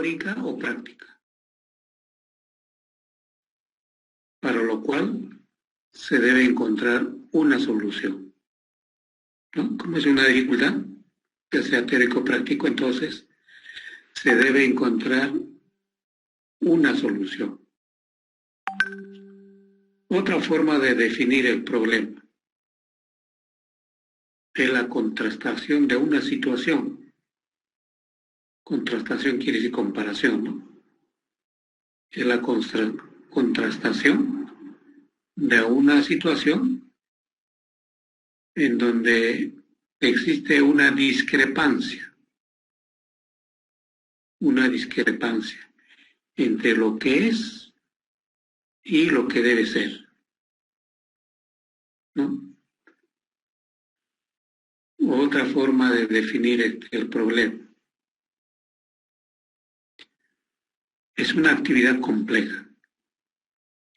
teórica o práctica, para lo cual se debe encontrar una solución, ¿no? Como es una dificultad, ya sea teórico o práctico, entonces se debe encontrar una solución. Otra forma de definir el problema es la contrastación de una situación. Contrastación quiere decir comparación, ¿no? Es la contrastación de una situación en donde existe una discrepancia entre lo que es y lo que debe ser, ¿no? Otra forma de definir el problema es una actividad compleja.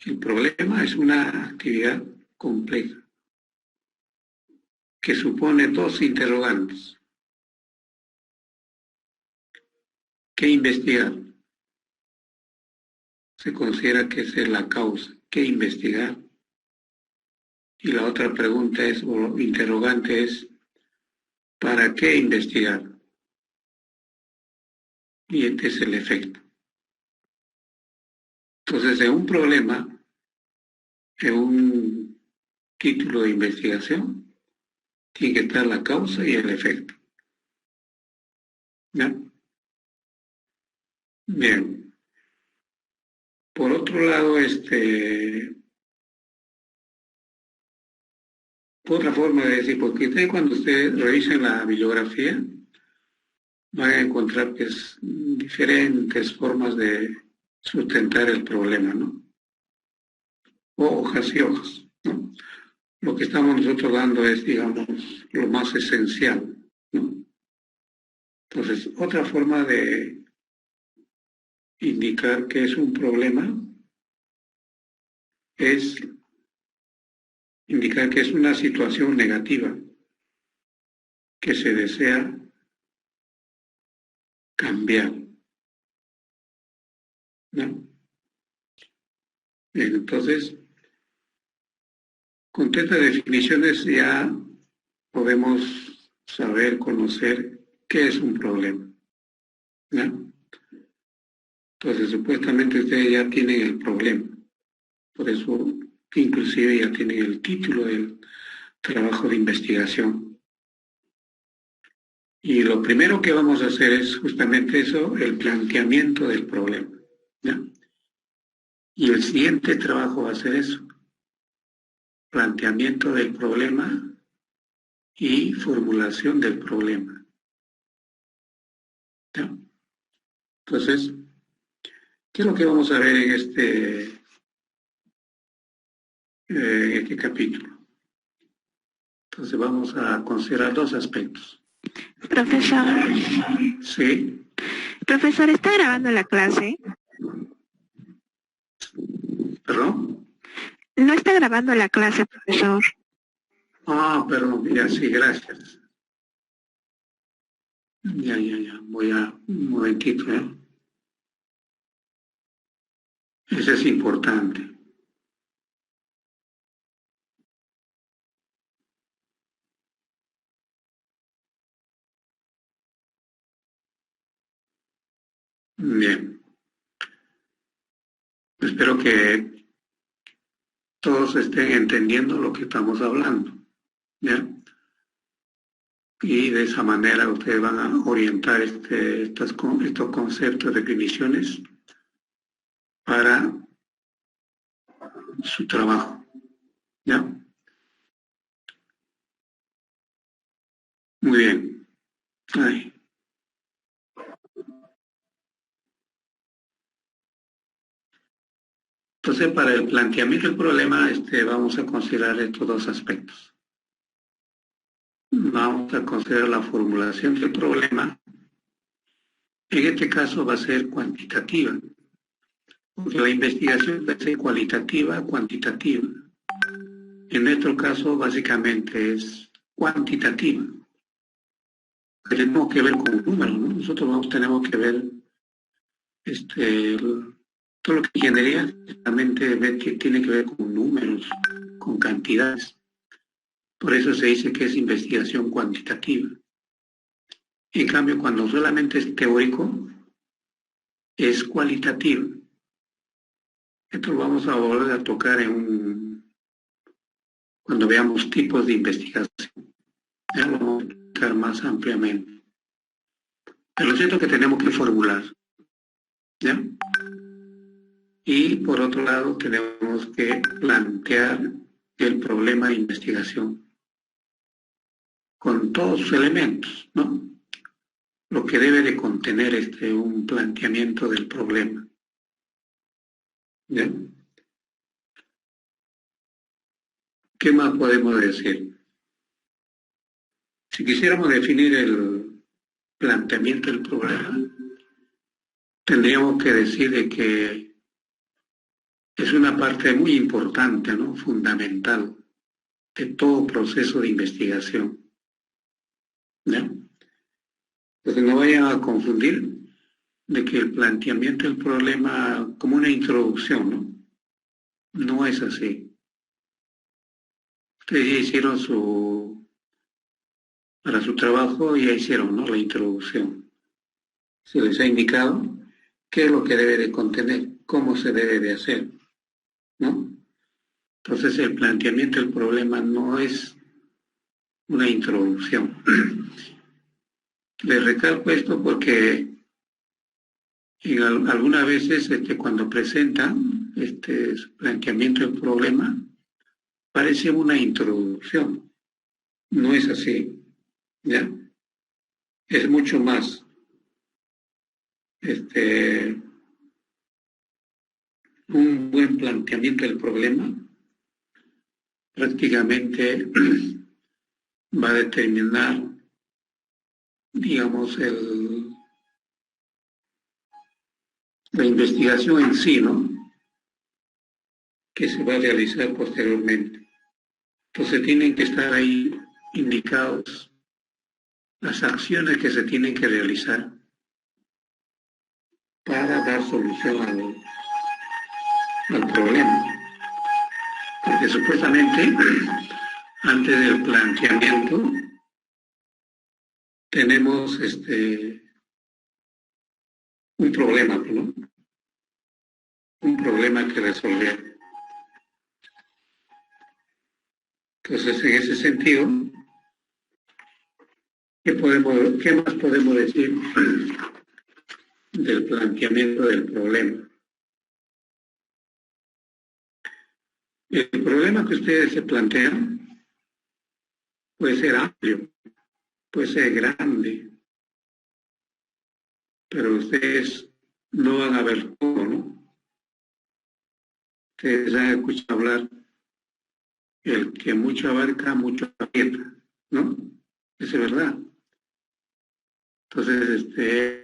El problema es una actividad compleja que supone dos interrogantes. ¿Qué investigar? Se considera que esa es la causa. ¿Qué investigar? Y la otra pregunta es, o interrogante es, ¿para qué investigar? Y este es el efecto. Entonces, en un problema, en un título de investigación, tiene que estar la causa y el efecto. ¿Ya? Bien. Por otro lado, otra forma de decir, porque cuando ustedes revisen la bibliografía, van a encontrar pues, diferentes formas de sustentar el problema, ¿no? O hojas y hojas, ¿no? Lo que estamos nosotros dando es, digamos, lo más esencial, ¿no? Entonces, otra forma de indicar que es un problema es indicar que es una situación negativa que se desea cambiar, ¿no? Bien, entonces, con estas definiciones ya podemos saber, conocer qué es un problema, ¿no? Entonces, supuestamente ustedes ya tienen el problema, por eso inclusive ya tienen el título del trabajo de investigación. Y lo primero que vamos a hacer es justamente eso, el planteamiento del problema, ¿no? Y el siguiente trabajo va a ser eso, planteamiento del problema y formulación del problema, ¿no? Entonces, ¿qué es lo que vamos a ver en este capítulo? Entonces vamos a considerar dos aspectos. Profesor. Sí. Profesor, ¿está grabando la clase? ¿Perdón? No está grabando la clase, profesor. Ah, perdón, ya, sí, gracias. Ya, voy a un momentito, ¿eh? Eso es importante. Bien. Espero que todos estén entendiendo lo que estamos hablando, ¿ya? Y de esa manera ustedes van a orientar estos conceptos, definiciones para su trabajo, ¿ya? Muy bien. Ahí. Entonces, para el planteamiento del problema, vamos a considerar estos dos aspectos. Vamos a considerar la formulación del problema. En este caso va a ser cuantitativa, porque la investigación va a ser cualitativa, cuantitativa. En nuestro caso, básicamente es cuantitativa. Tenemos que ver con números, ¿no? Nosotros tenemos que ver todo lo que ingeniería realmente tiene que ver con números, con cantidades. Por eso se dice que es investigación cuantitativa. En cambio, cuando solamente es teórico, es cualitativo. Esto lo vamos a volver a tocar cuando veamos tipos de investigación. Ya lo vamos a tocar más ampliamente. Pero es cierto que tenemos que formular, ¿ya? Y por otro lado tenemos que plantear el problema de investigación con todos sus elementos, ¿no? Lo que debe de contener un planteamiento del problema, ¿ya? ¿Qué más podemos decir? Si quisiéramos definir el planteamiento del problema, tendríamos que decir de que es una parte muy importante, ¿no? Fundamental de todo proceso de investigación, ¿ya? Entonces no vayan a confundir de que el planteamiento del problema como una introducción, ¿no? No es así. Ustedes ya hicieron para su trabajo, ya hicieron, ¿no? La introducción. Se les ha indicado qué es lo que debe de contener, cómo se debe de hacer, ¿no? Entonces el planteamiento del problema no es una introducción. Les recalco esto porque algunas veces cuando presentan su planteamiento del problema parece una introducción. No es así, ¿ya? Es mucho más. Un buen planteamiento del problema prácticamente va a determinar, digamos, la investigación en sí, ¿no? Que se va a realizar posteriormente. Entonces tienen que estar ahí indicados las acciones que se tienen que realizar para dar solución al problema. Porque supuestamente, antes del planteamiento, tenemos un problema, ¿no? Un problema que resolver. Entonces, en ese sentido, ¿qué más podemos decir del planteamiento del problema? El problema que ustedes se plantean puede ser amplio, puede ser grande, pero ustedes no van a ver todo, ¿no? Ustedes han escuchado hablar el que mucho abarca, mucho aprieta, ¿no? Eso es verdad. Entonces,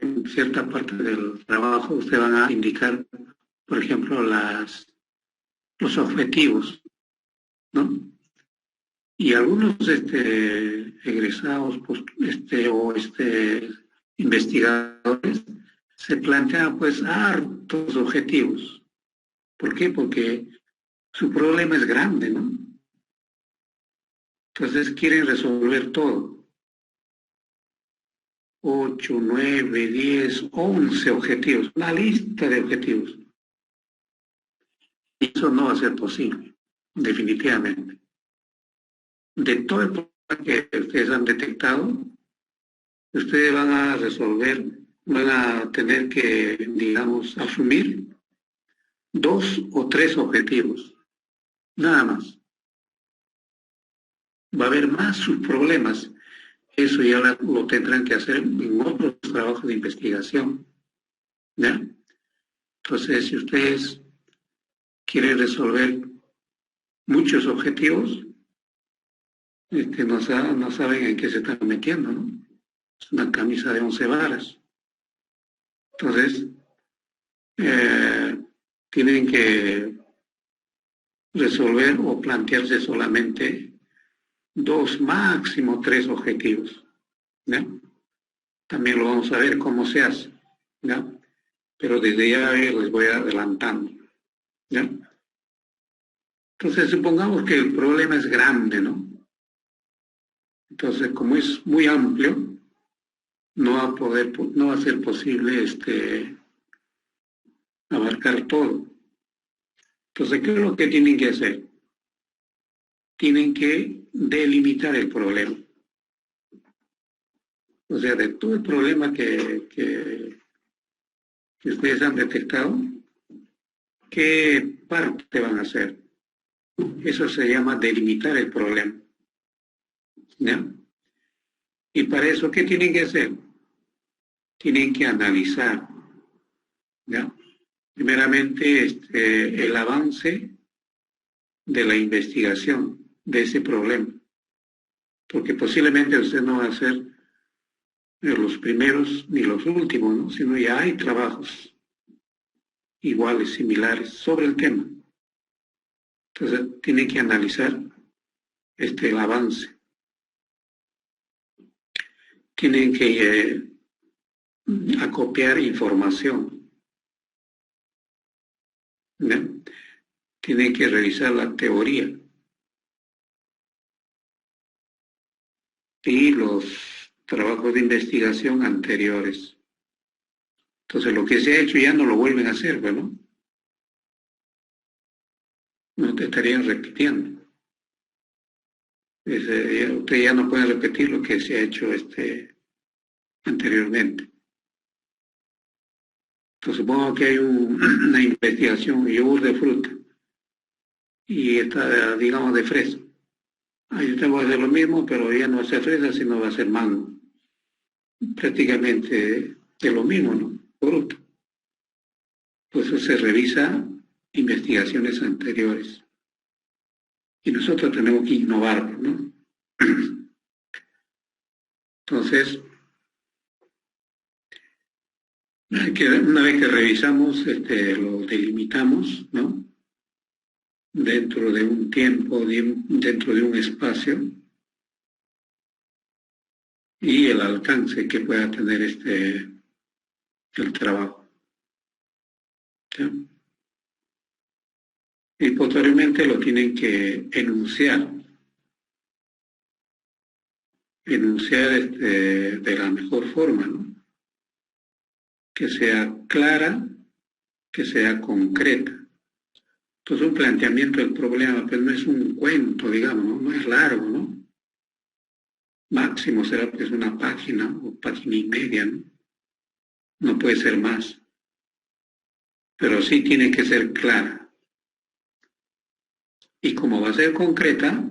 en cierta parte del trabajo ustedes van a indicar, por ejemplo, los objetivos, ¿no? Y algunos egresados investigadores se plantean pues hartos objetivos. ¿Por qué? Porque su problema es grande, ¿no? Entonces quieren resolver todo. 8, 9, 10, 11 objetivos, una lista de objetivos. Y eso no va a ser posible, definitivamente. De todo el problema que ustedes han detectado, ustedes van a resolver, van a tener que, digamos, asumir 2 o 3 objetivos, nada más. Va a haber más subproblemas. Eso ya lo tendrán que hacer en otros trabajos de investigación, ¿ya? Entonces, si ustedes quieren resolver muchos objetivos, no saben en qué se están metiendo, ¿no? Es una camisa de 11 varas. Entonces, tienen que resolver o plantearse solamente 2, máximo 3 objetivos, ¿ya? También lo vamos a ver cómo se hace, ¿ya? pero desde ya les voy adelantando, ¿ya? Entonces, supongamos que el problema es grande, ¿no? Entonces, como es muy amplio, no va a ser posible abarcar todo. Entonces, ¿qué es lo que tienen que hacer? Tienen que delimitar el problema. O sea, de todo el problema que ustedes han detectado, ¿qué parte van a hacer? Eso se llama delimitar el problema, ¿ya? Y para eso, ¿qué tienen que hacer? Tienen que analizar, ¿ya? Primeramente, el avance de la investigación de ese problema, porque posiblemente usted no va a ser los primeros ni los últimos, ¿no? Sino ya hay trabajos iguales, similares sobre el tema. Entonces, tiene que analizar el avance. Tienen que acopiar información, ¿no? Tienen que revisar la teoría y los trabajos de investigación anteriores. Entonces, lo que se ha hecho ya no lo vuelven a hacer, ¿no? No te estarían repitiendo. Usted ya no puede repetir lo que se ha hecho anteriormente. Entonces, supongo que hay una investigación, yogur de fruta, y está, digamos, de fresa. Ahí usted va a hacer lo mismo, pero ya no va a ser fresa, sino va a ser mango. Prácticamente de lo mismo, ¿no? Fruta. Pues eso se revisa investigaciones anteriores. Y nosotros tenemos que innovar, ¿no? Entonces, una vez que revisamos, lo delimitamos, ¿no? Dentro de un tiempo, dentro de un espacio, y el alcance que pueda tener el trabajo, ¿sí? Y posteriormente lo tienen que enunciar de la mejor forma, ¿no? Que sea clara, que sea concreta. Entonces un planteamiento del problema, pues no es un cuento, digamos, ¿no? No es largo, ¿no? Máximo será pues una página o página y media, ¿no? No puede ser más. Pero sí tiene que ser clara. Y como va a ser concreta,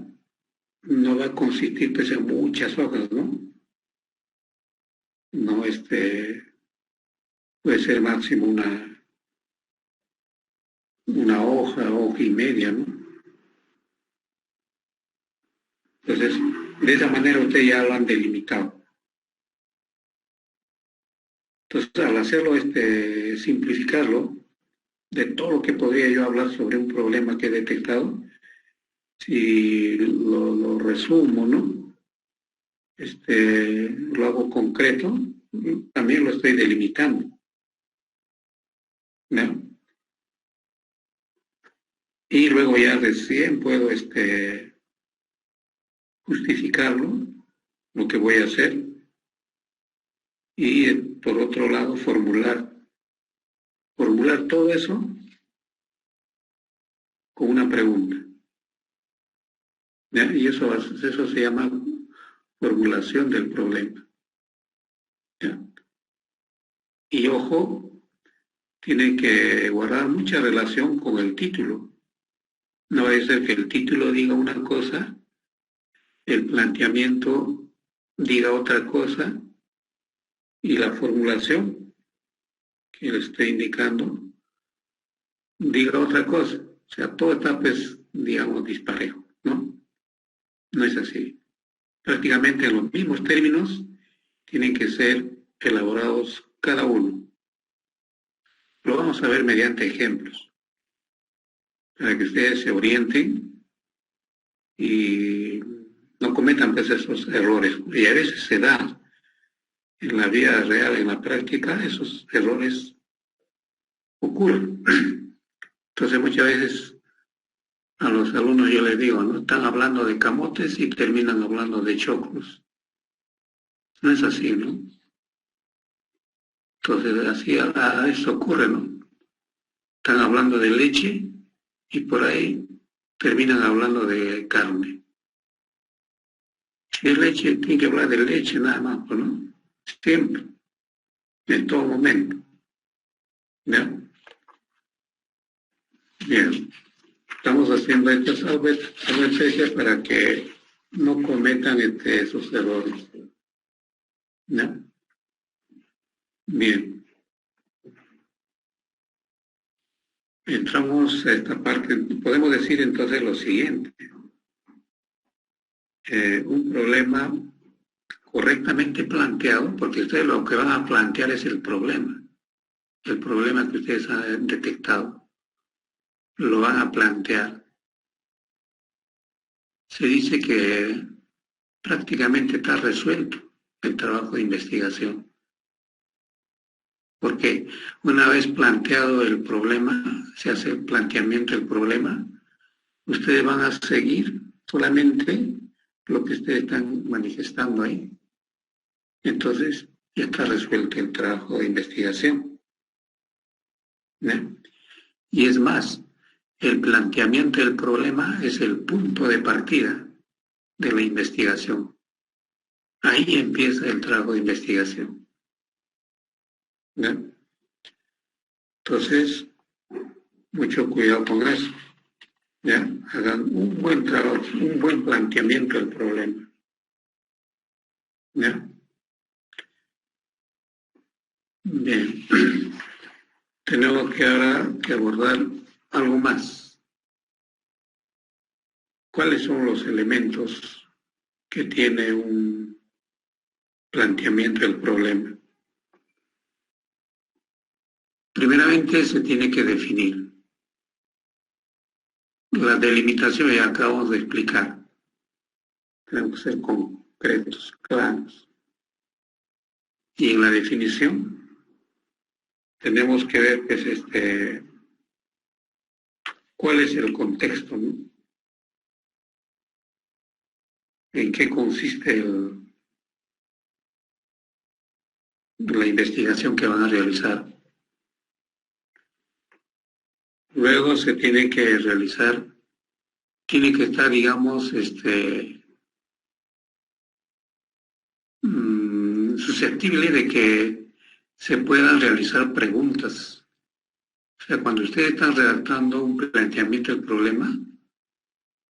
no va a consistir pues en muchas hojas, ¿no? No, puede ser máximo una hoja y media, ¿no? Entonces, de esa manera ustedes ya lo han delimitado. Entonces, al hacerlo, simplificarlo, de todo lo que podría yo hablar sobre un problema que he detectado, si lo resumo, ¿no? Lo hago concreto, también lo estoy delimitando, ¿no? Y luego ya recién puedo justificarlo, lo que voy a hacer, y por otro lado formular todo eso con una pregunta, ¿ya? Y eso se llama formulación del problema, ¿ya? Y ojo, tiene que guardar mucha relación con el título. No va a ser que el título diga una cosa, el planteamiento diga otra cosa y la formulación que le esté indicando diga otra cosa. O sea, todo está, pues, digamos, disparejo, ¿no? No es así. Prácticamente los mismos términos tienen que ser elaborados cada uno. Lo vamos a ver mediante ejemplos, para que ustedes se orienten y no cometan pues esos errores. Y a veces se da en la vida real, en la práctica, esos errores ocurre. Entonces muchas veces a los alumnos yo les digo, ¿no? Están hablando de camotes y terminan hablando de choclos. No es así, ¿no? Entonces así a eso ocurre, ¿no? Están hablando de leche y por ahí terminan hablando de carne. Si es leche, tiene que hablar de leche nada más, ¿no? Siempre, en todo momento. ¿Ya? Bien. Estamos haciendo estas advertencias para que no cometan esos errores. ¿Ya? Bien. Entramos a esta parte. Podemos decir entonces lo siguiente. Un problema correctamente planteado, porque ustedes lo que van a plantear es el problema que ustedes han detectado, lo van a plantear. Se dice que prácticamente está resuelto el trabajo de investigación, porque una vez planteado el problema, se hace el planteamiento del problema, ustedes van a seguir solamente lo que ustedes están manifestando ahí. Entonces, ya está resuelto el trabajo de investigación. ¿No? Y es más, el planteamiento del problema es el punto de partida de la investigación. Ahí empieza el trabajo de investigación. ¿No? Entonces, mucho cuidado con eso. ¿Ya? Hagan un buen trabajo, un buen planteamiento del problema. ¿Ya? Bien. Tenemos que ahora que abordar algo más. ¿Cuáles son los elementos que tiene un planteamiento del problema? Primeramente se tiene que definir. La delimitación ya acabamos de explicar. Tenemos que ser concretos, claros. Y en la definición tenemos que ver qué es cuál es el contexto, ¿no? En qué consiste la investigación que van a realizar. Luego se tiene que realizar, tiene que estar, digamos, susceptible de que se puedan realizar preguntas. O sea, cuando ustedes están redactando un planteamiento del problema,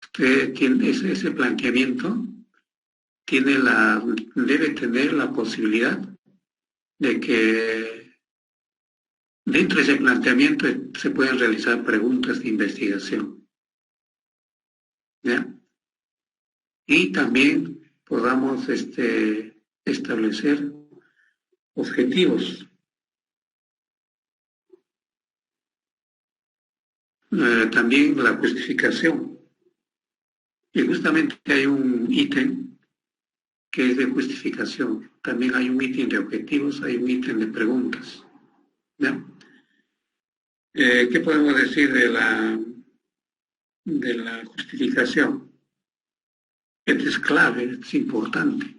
usted tiene ese planteamiento debe tener la posibilidad de que dentro de ese planteamiento se pueden realizar preguntas de investigación. ¿Ya? Y también podamos establecer objetivos. También la justificación. Y justamente hay un ítem que es de justificación. También hay un ítem de objetivos, hay un ítem de preguntas. ¿Ya? ¿Qué podemos decir de la justificación? Esto es clave, es importante.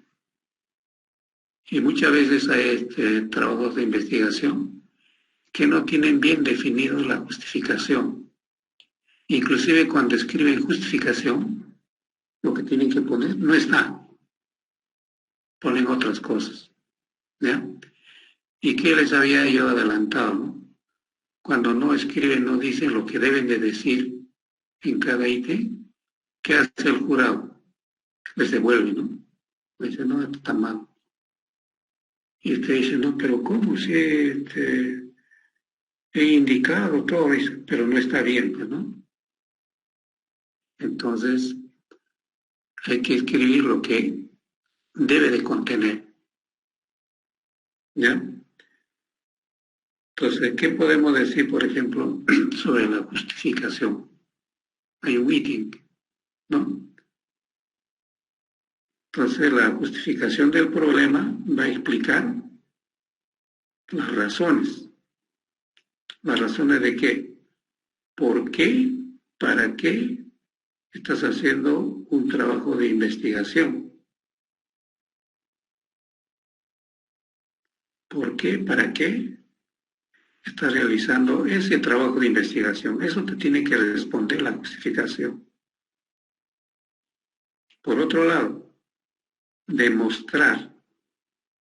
Y muchas veces hay trabajos de investigación que no tienen bien definido la justificación. Inclusive cuando escriben justificación, lo que tienen que poner no está. Ponen otras cosas. ¿Ya? ¿Y qué les había yo adelantado? ¿No? Cuando no escriben, no dicen lo que deben de decir en cada ítem, ¿qué hace el jurado? Les devuelve, ¿no? Le dice, no, esto está mal. Y usted dice, no, pero ¿cómo? Si he indicado todo, dice, pero no está bien, ¿no? Entonces, hay que escribir lo que debe de contener. ¿Ya? Entonces, ¿qué podemos decir, por ejemplo, sobre la justificación? Hay un ítem, ¿no? Entonces, la justificación del problema va a explicar las razones Las razones de qué, por qué, para qué estás haciendo un trabajo de investigación. ¿Por qué, para qué estás realizando ese trabajo de investigación? Eso te tiene que responder la justificación. Por otro lado, demostrar,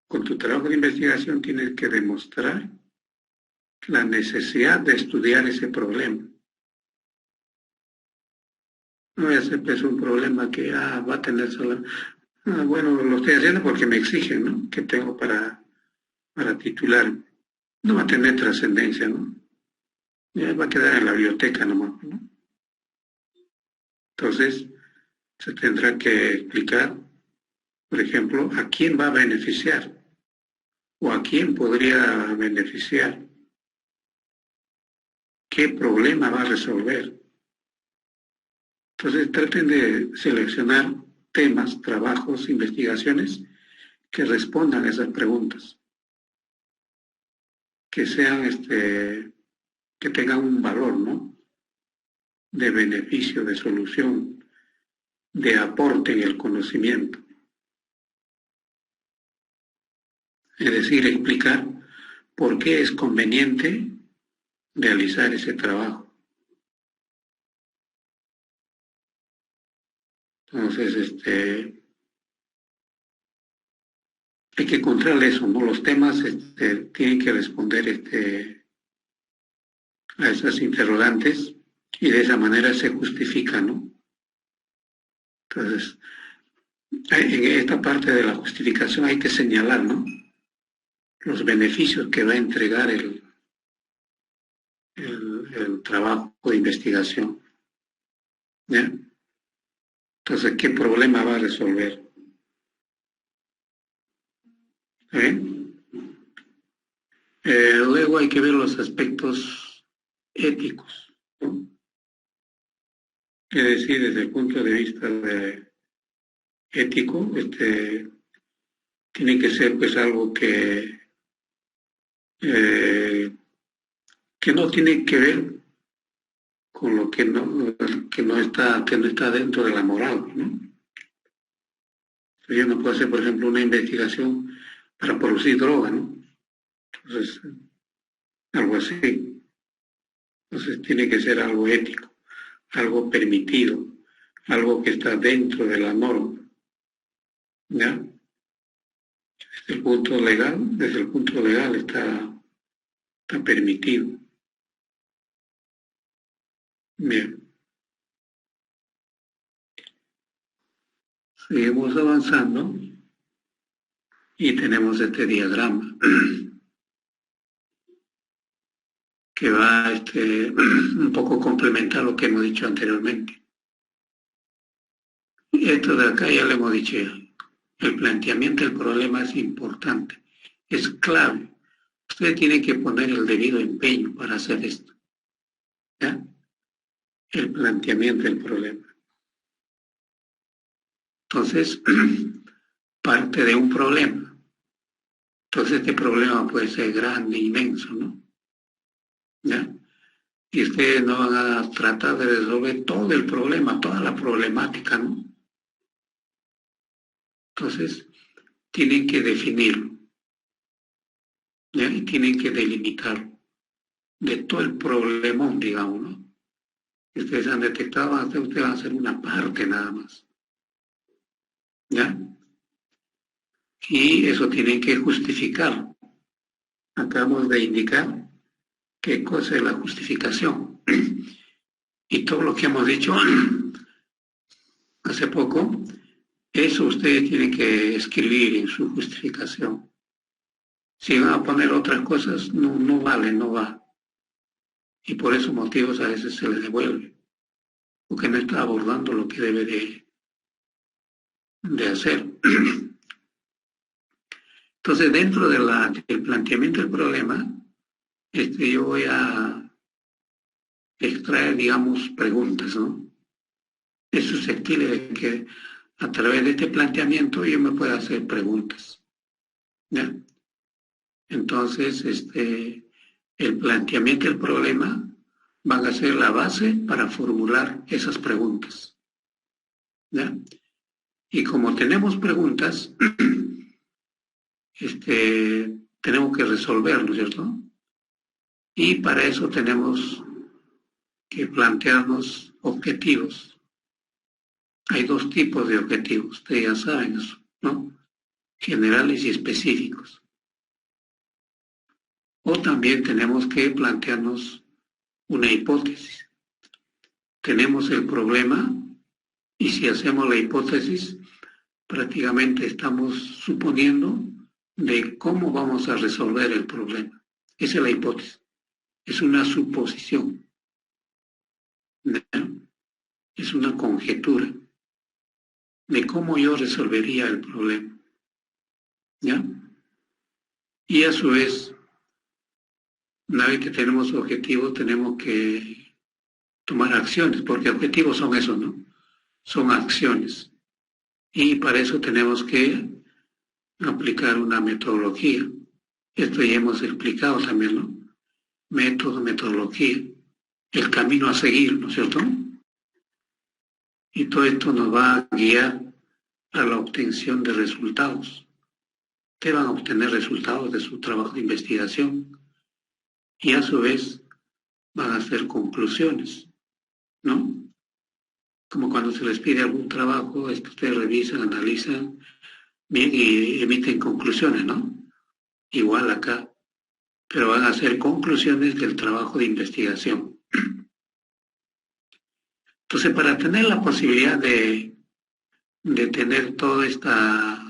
con tu trabajo de investigación tienes que demostrar la necesidad de estudiar ese problema. No es pues, un problema que va a tener solo... bueno, lo estoy haciendo porque me exigen, ¿no? Que tengo para titular. No va a tener trascendencia, ¿no? Ya va a quedar en la biblioteca nomás, ¿no? Entonces, se tendrá que explicar, por ejemplo, a quién va a beneficiar o a quién podría beneficiar, qué problema va a resolver. Entonces, traten de seleccionar temas, trabajos, investigaciones que respondan a esas preguntas, que sean, que tengan un valor, ¿no? De beneficio, de solución, de aporte en el conocimiento. Es decir, explicar por qué es conveniente realizar ese trabajo. Entonces, hay que encontrar eso, ¿no? Los temas tienen que responder a esas interrogantes y de esa manera se justifica, ¿no? Entonces, en esta parte de la justificación hay que señalar, ¿no? Los beneficios que va a entregar el trabajo de investigación. ¿Ya? Entonces, ¿qué problema va a resolver? Luego hay que ver los aspectos éticos, ¿no? Es decir, desde el punto de vista ético, tiene que ser pues algo que no tiene que ver con lo que no está dentro de la moral, ¿no? Yo no puedo hacer, por ejemplo, una investigación para producir droga, ¿no? Entonces, algo así. Entonces tiene que ser algo ético, algo permitido, algo que está dentro de la norma, ¿ya? Desde el punto legal está permitido. Bien. Seguimos avanzando y tenemos este diagrama que va un poco complementar lo que hemos dicho anteriormente. Y esto de acá ya lo hemos dicho ya. El planteamiento del problema es importante, es clave. Usted tiene que poner el debido empeño para hacer esto, ¿ya? El planteamiento del problema. Entonces, parte de un problema. Entonces, este problema puede ser grande, inmenso, ¿no? ¿Ya? Y ustedes no van a tratar de resolver todo el problema, toda la problemática, ¿no? Entonces, tienen que definirlo, ¿ya? Y tienen que delimitarlo de todo el problemón, digamos, ¿no? Que ustedes han detectado, ustedes van a hacer una parte nada más, ¿ya? Y eso tienen que justificar. Acabamos de indicar qué cosa es la justificación. Y todo lo que hemos dicho hace poco, eso ustedes tienen que escribir en su justificación. Si van a poner otras cosas, no vale, no va. Y por esos motivos a veces se les devuelve, porque no está abordando lo que debe de hacer. Entonces, dentro del planteamiento del problema, yo voy a extraer, digamos, preguntas, ¿no? Es susceptible de que a través de este planteamiento yo me pueda hacer preguntas, ¿ya? Entonces, el planteamiento del problema van a ser la base para formular esas preguntas, ¿ya? Y como tenemos preguntas, tenemos que resolverlo, ¿cierto? Y para eso tenemos que plantearnos objetivos. Hay dos tipos de objetivos, ustedes ya saben eso, ¿no? Generales y específicos. O también tenemos que plantearnos una hipótesis. Tenemos el problema y si hacemos la hipótesis, prácticamente estamos suponiendo de cómo vamos a resolver el problema. Esa es la hipótesis. Es una suposición. ¿No? Es una conjetura de cómo yo resolvería el problema. ¿Ya? Y a su vez, una vez que tenemos objetivos, tenemos que tomar acciones, porque objetivos son eso, ¿no? Son acciones. Y para eso tenemos que aplicar una metodología. Esto ya hemos explicado también, ¿no? Método, metodología, el camino a seguir, ¿no es cierto? Y todo esto nos va a guiar a la obtención de resultados. Ustedes van a obtener resultados de su trabajo de investigación y a su vez van a hacer conclusiones, ¿no? Como cuando se les pide algún trabajo, ustedes revisan, analizan bien y emiten conclusiones, ¿no? Igual acá, pero van a hacer conclusiones del trabajo de investigación. Entonces, para tener la posibilidad de tener toda esta,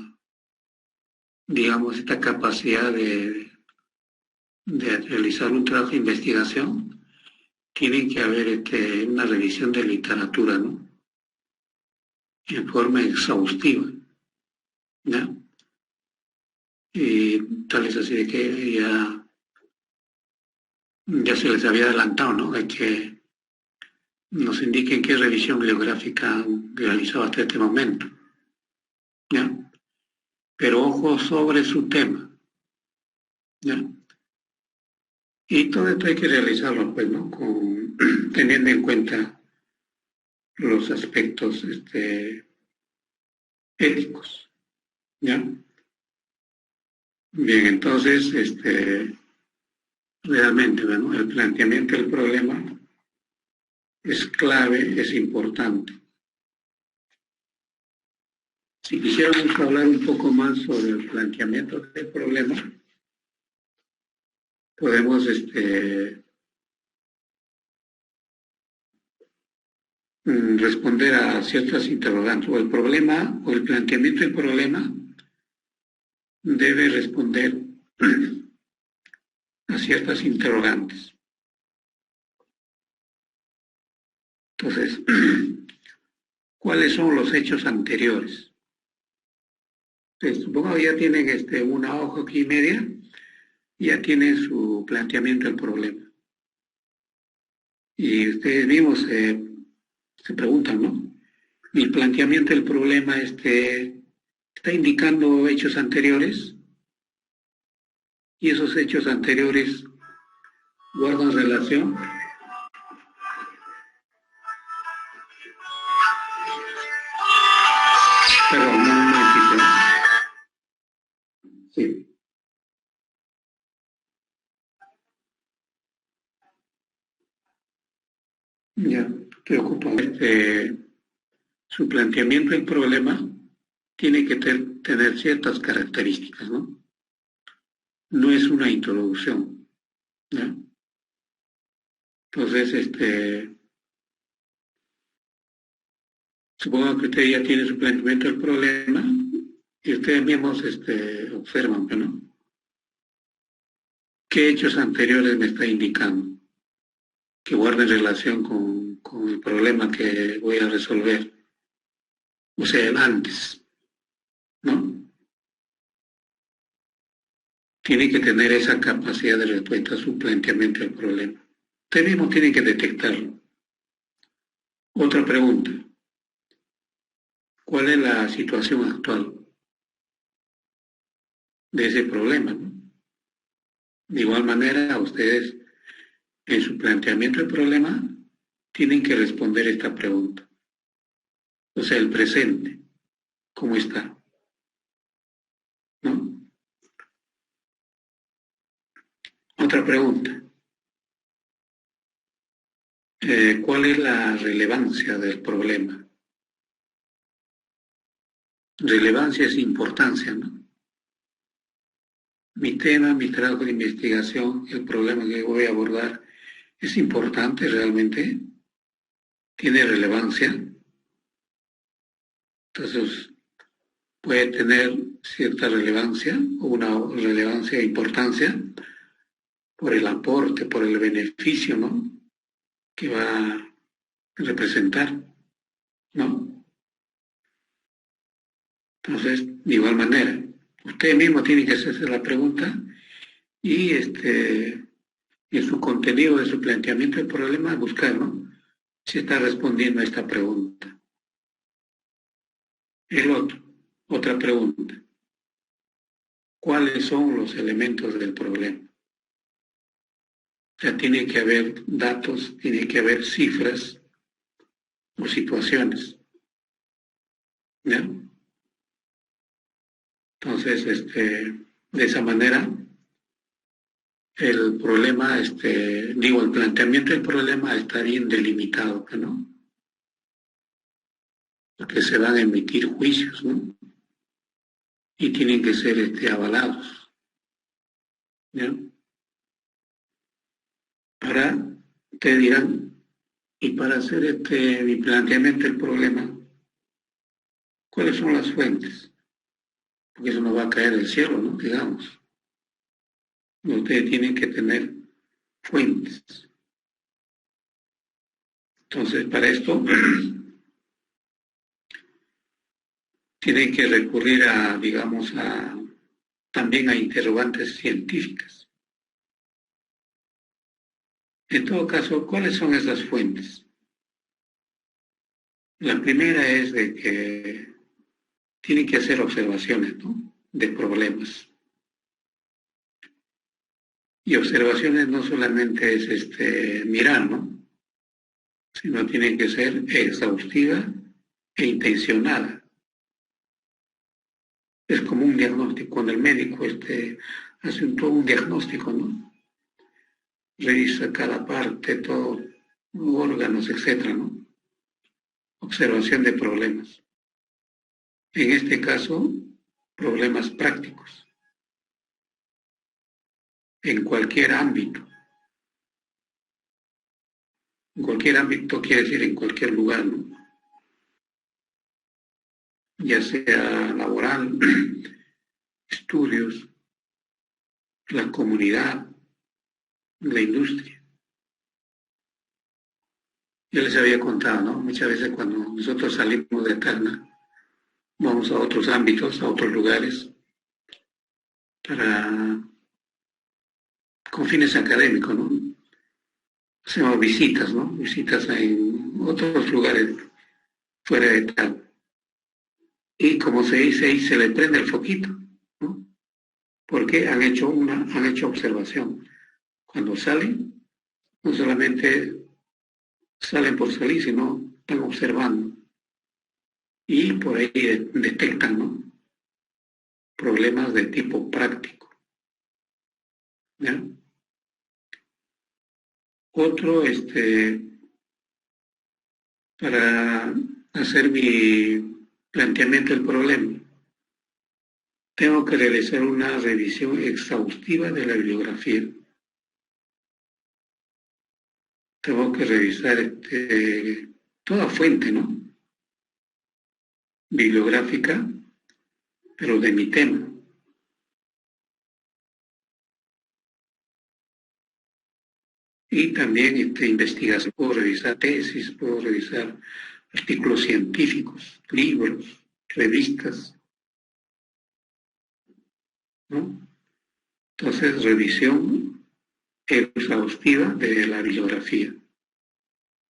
digamos, esta capacidad de realizar un trabajo de investigación, tiene que haber una revisión de literatura, ¿no? En forma exhaustiva, ¿ya? Y tal es así de que ya se les había adelantado, ¿no? De que nos indiquen qué revisión bibliográfica han realizado hasta este momento, ¿ya? Pero ojo sobre su tema, ¿ya? Y todo esto hay que realizarlo, pues, ¿no? Teniendo en cuenta los aspectos éticos, ¿ya? Bien, entonces, realmente, bueno, el planteamiento del problema es clave, es importante. Si quisiéramos hablar un poco más sobre el planteamiento del problema, podemos responder a ciertas interrogantes. O el problema, o el planteamiento del problema debe responder a ciertas interrogantes. Entonces, ¿cuáles son los hechos anteriores? Entonces, supongo que ya tienen una hoja aquí y media, ya tienen su planteamiento del problema. Y ustedes mismos se preguntan, ¿no? Mi planteamiento del problema está indicando hechos anteriores y esos hechos anteriores guardan relación. Perdón, no existe. Sí. Ya, preocupa. Su planteamiento del problema tiene que tener ciertas características, ¿no? No es una introducción, ¿ya? Entonces, supongo que usted ya tiene su planteamiento del problema y ustedes mismos observan, ¿no? ¿Qué hechos anteriores me está indicando que guarden relación con el problema que voy a resolver? O sea, el antes, ¿no? Tiene que tener esa capacidad de respuesta a su planteamiento del problema. Ustedes mismos tienen que detectarlo. Otra pregunta. ¿Cuál es la situación actual de ese problema, ¿no? De igual manera, ustedes en su planteamiento del problema tienen que responder esta pregunta. O sea, el presente, ¿cómo está? ¿No? Otra pregunta. ¿Cuál es la relevancia del problema? Relevancia es importancia, ¿no? Mi tema, mi trabajo de investigación, el problema que voy a abordar, ¿es importante realmente? ¿Tiene relevancia? Entonces, puede tener cierta relevancia o una relevancia e importancia por el aporte, por el beneficio, ¿no?, que va a representar, ¿no? Entonces, de igual manera, usted mismo tiene que hacerse la pregunta y en su contenido de su planteamiento del problema buscar, ¿no?, si está respondiendo a esta pregunta. Otra pregunta. ¿Cuáles son los elementos del problema? O sea, tiene que haber datos, tiene que haber cifras o situaciones, ¿ya? Entonces, de esa manera, el problema, el planteamiento del problema está bien delimitado, ¿no? Porque se van a emitir juicios, ¿no? Y tienen que ser avalados, ¿ya? Ahora, ustedes dirán, y para hacer mi planteamiento del problema, ¿cuáles son las fuentes? Porque eso no va a caer del cielo, ¿no?, digamos. Ustedes tienen que tener fuentes. Entonces, para esto, tienen que recurrir también a interrogantes científicas. En todo caso, ¿cuáles son esas fuentes? La primera es de que tienen que hacer observaciones, ¿no?, de problemas. Y observaciones no solamente es mirar, ¿no?, sino tiene que ser exhaustiva e intencionada. Es como un diagnóstico, cuando el médico hace un diagnóstico, ¿no? Revisa cada parte, todo, órganos, etcétera, ¿no? Observación de problemas. En este caso, problemas prácticos, en cualquier ámbito. En cualquier ámbito quiere decir en cualquier lugar, ¿no?, ya sea laboral, estudios, la comunidad, la industria. Yo les había contado, ¿no?, muchas veces cuando nosotros salimos de Tacna, vamos a otros ámbitos, a otros lugares, con fines académicos, ¿no? Hacemos visitas, ¿no? Visitas en otros lugares fuera de Tacna. Y como se dice ahí, se le prende el foquito, ¿no? Porque han hecho observación. Cuando salen, no solamente salen por salir, sino están observando. Y por ahí detectan, ¿no?, problemas de tipo práctico, ¿ya? Otro, para hacer mi planteamiento del problema, tengo que realizar una revisión exhaustiva de la bibliografía. Tengo que revisar toda fuente, ¿no?, bibliográfica, pero de mi tema. Y también investigación, puedo revisar tesis, puedo revisar artículos científicos, libros, revistas, ¿no? Entonces, revisión exhaustiva de la bibliografía.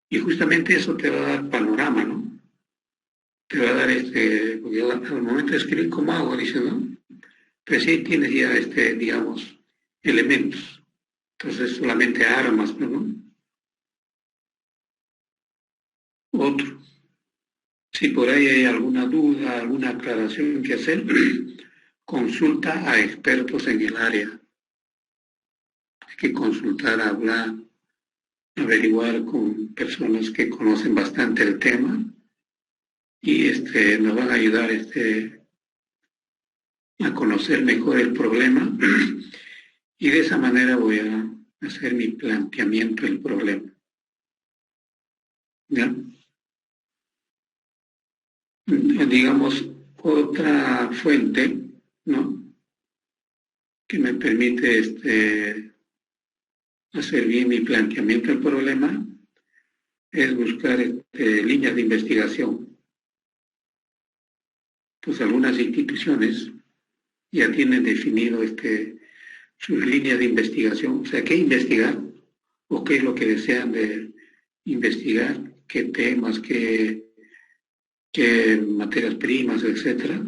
Y justamente eso te va a dar panorama, ¿no? Te va a dar porque al momento de escribir, ¿cómo hago? Dice, ¿no? Pues sí tienes ya, digamos, elementos. Entonces solamente armas, ¿no? Otro. Si por ahí hay alguna duda, alguna aclaración que hacer, consulta a expertos en el área. Hay que consultar, hablar, averiguar con personas que conocen bastante el tema y nos van a ayudar a conocer mejor el problema y de esa manera voy a hacer mi planteamiento del problema. ¿Ya? Digamos, otra fuente, ¿no?, que me permite hacer bien mi planteamiento del problema es buscar líneas de investigación. Pues algunas instituciones ya tienen definido sus líneas de investigación, o sea, qué investigar o qué es lo que desean de investigar, qué temas, qué materias primas, etcétera.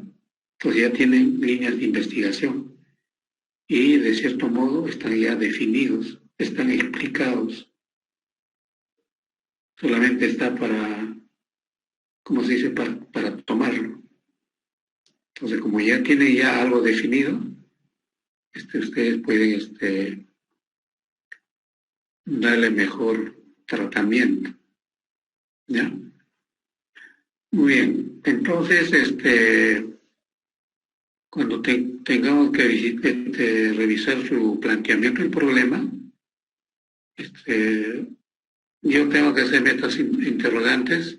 Pues ya tienen líneas de investigación y de cierto modo están ya definidos, están explicados. Solamente está para, ¿cómo se dice?, para tomarlo. Entonces, como ya tienen ya algo definido, ustedes pueden darle mejor tratamiento. ¿Ya? Muy bien. Entonces, cuando tengamos que revisar su planteamiento del problema, yo tengo que hacer metas interrogantes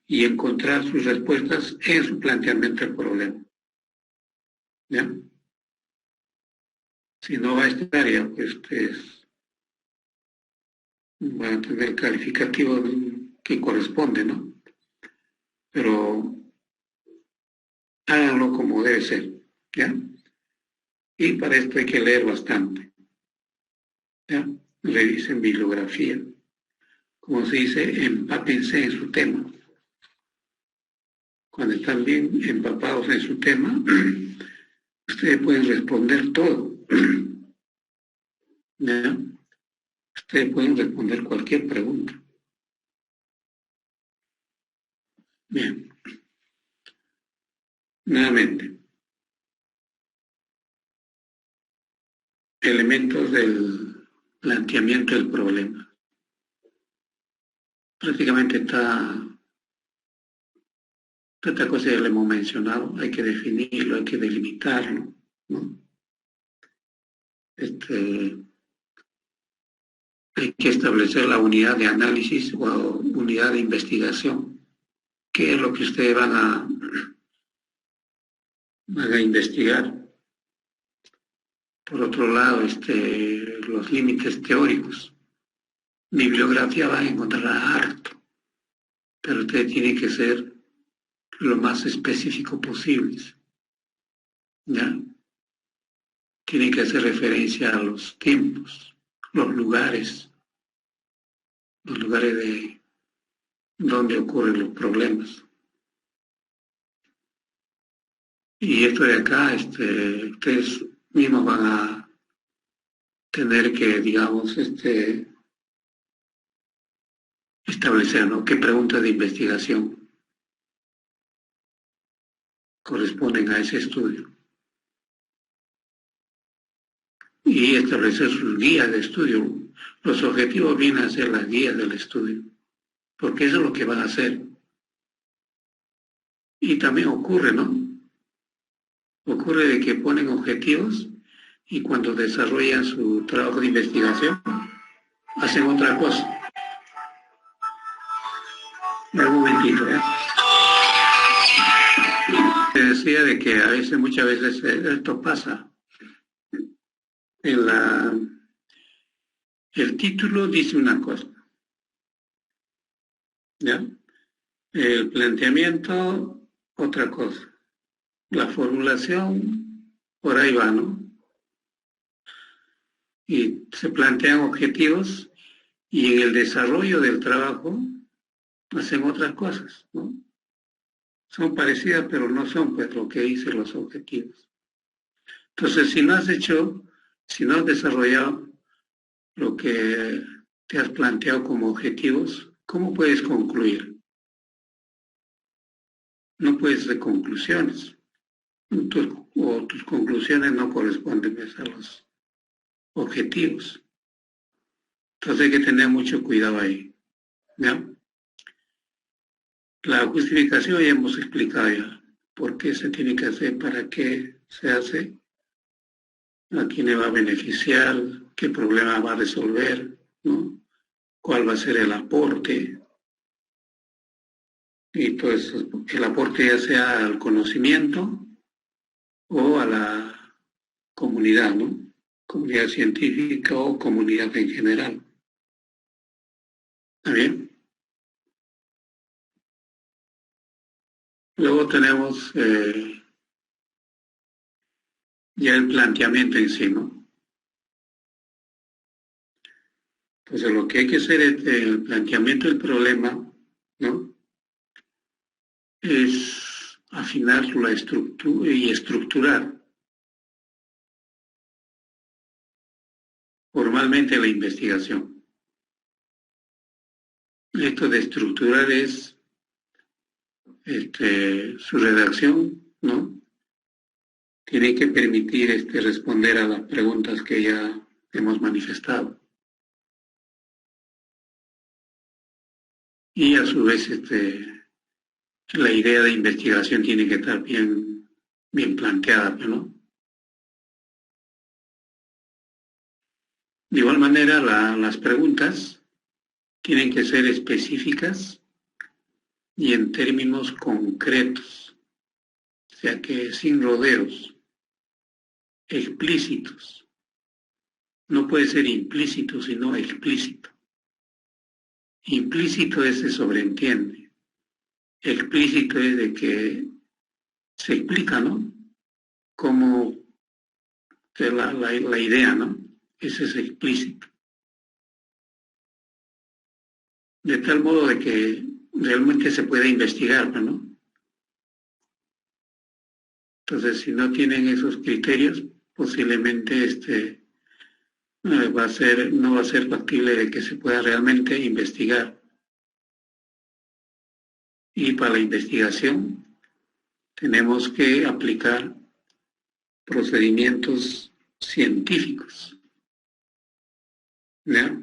y encontrar sus respuestas en su planteamiento del problema. ¿Ya? Si no va a estar ya, pues va a tener el calificativo que corresponde, ¿no? Pero háganlo como debe ser, ¿ya? Y para esto hay que leer bastante, ¿ya? Revisen bibliografía. Como se dice, empápense en su tema. Cuando están bien empapados en su tema, ustedes pueden responder todo. ¿Ya? Ustedes pueden responder cualquier pregunta. Bien. Nuevamente. Elementos del planteamiento del problema. Prácticamente esta cosa ya lo hemos mencionado, hay que definirlo, hay que delimitarlo, ¿no? Hay que establecer la unidad de análisis o unidad de investigación. ¿Qué es lo que ustedes van a investigar? Por otro lado, los límites teóricos. Bibliografía van a encontrar harto, pero ustedes tienen que ser lo más específico posible, ¿ya? Tienen que hacer referencia a los tiempos, los lugares de donde ocurren los problemas. Y esto de acá, ustedes mismos van a tener que, digamos, establecer, ¿no?, qué preguntas de investigación corresponden a ese estudio. Y establecer sus guías de estudio. Los objetivos vienen a ser las guías del estudio, porque eso es lo que van a hacer. Y también ocurre, ¿no? Ocurre de que ponen objetivos y cuando desarrollan su trabajo de investigación, hacen otra cosa. Un momentito, ¿eh? Te decía de que muchas veces esto pasa. El título dice una cosa, ¿ya? El planteamiento, otra cosa. La formulación, por ahí va, ¿no? Y se plantean objetivos y en el desarrollo del trabajo hacen otras cosas, ¿no? Son parecidas, pero no son pues lo que dicen los objetivos. Entonces, si no has hecho Si no has desarrollado lo que te has planteado como objetivos, ¿cómo puedes concluir? No puedes de conclusiones. Tus conclusiones no corresponden pues, a los objetivos. Entonces hay que tener mucho cuidado ahí. ¿Ya? La justificación ya hemos explicado ya. ¿Por qué se tiene que hacer? ¿Para qué se hace? ¿A quién le va a beneficiar? ¿Qué problema va a resolver? ¿No? ¿Cuál va a ser el aporte? Y todo eso, el aporte ya sea al conocimiento o a la comunidad, ¿no? Comunidad científica o comunidad en general. ¿Está bien? Luego tenemos ya el planteamiento en sí, ¿no? Entonces lo que hay que hacer es el planteamiento del problema, ¿no? Es afinar la estructura y estructurar formalmente la investigación. Esto de estructurar es su redacción, ¿no? Tiene que permitir responder a las preguntas que ya hemos manifestado. Y a su vez la idea de investigación tiene que estar bien planteada, ¿no? De igual manera, las preguntas tienen que ser específicas y en términos concretos, o sea que sin rodeos, explícitos. No puede ser implícito, sino explícito. Implícito se sobreentiende. Explícito es de que se explica, ¿no? Cómo la idea, ¿no? Ese es explícito. De tal modo de que realmente se puede investigar, ¿no? Entonces, si no tienen esos criterios, posiblemente no va a ser factible de que se pueda realmente investigar. Y para la investigación tenemos que aplicar procedimientos científicos, ¿ya?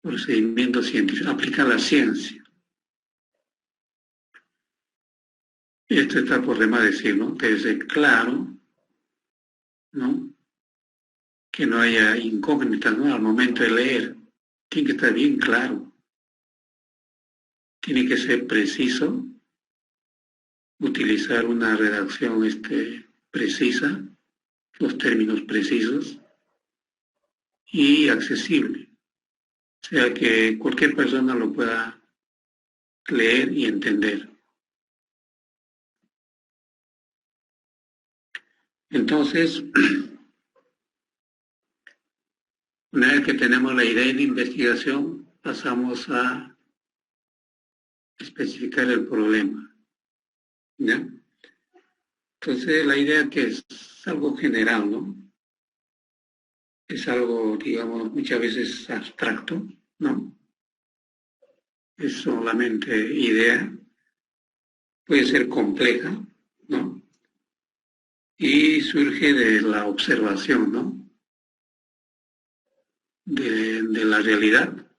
Procedimientos científicos, aplicar la ciencia. Esto está por demás decir, ¿no? Debe ser claro, ¿no? Que no haya incógnitas, ¿no? Al momento de leer, tiene que estar bien claro. Tiene que ser preciso, utilizar una redacción precisa, los términos precisos y accesible. O sea que cualquier persona lo pueda leer y entender. Entonces, una vez que tenemos la idea de investigación, pasamos a especificar el problema. ¿Ya? Entonces, la idea que es algo general, ¿no? Es algo, digamos, muchas veces abstracto, ¿no? Es solamente idea, puede ser compleja, ¿no? Y surge de la observación, ¿no? De la realidad,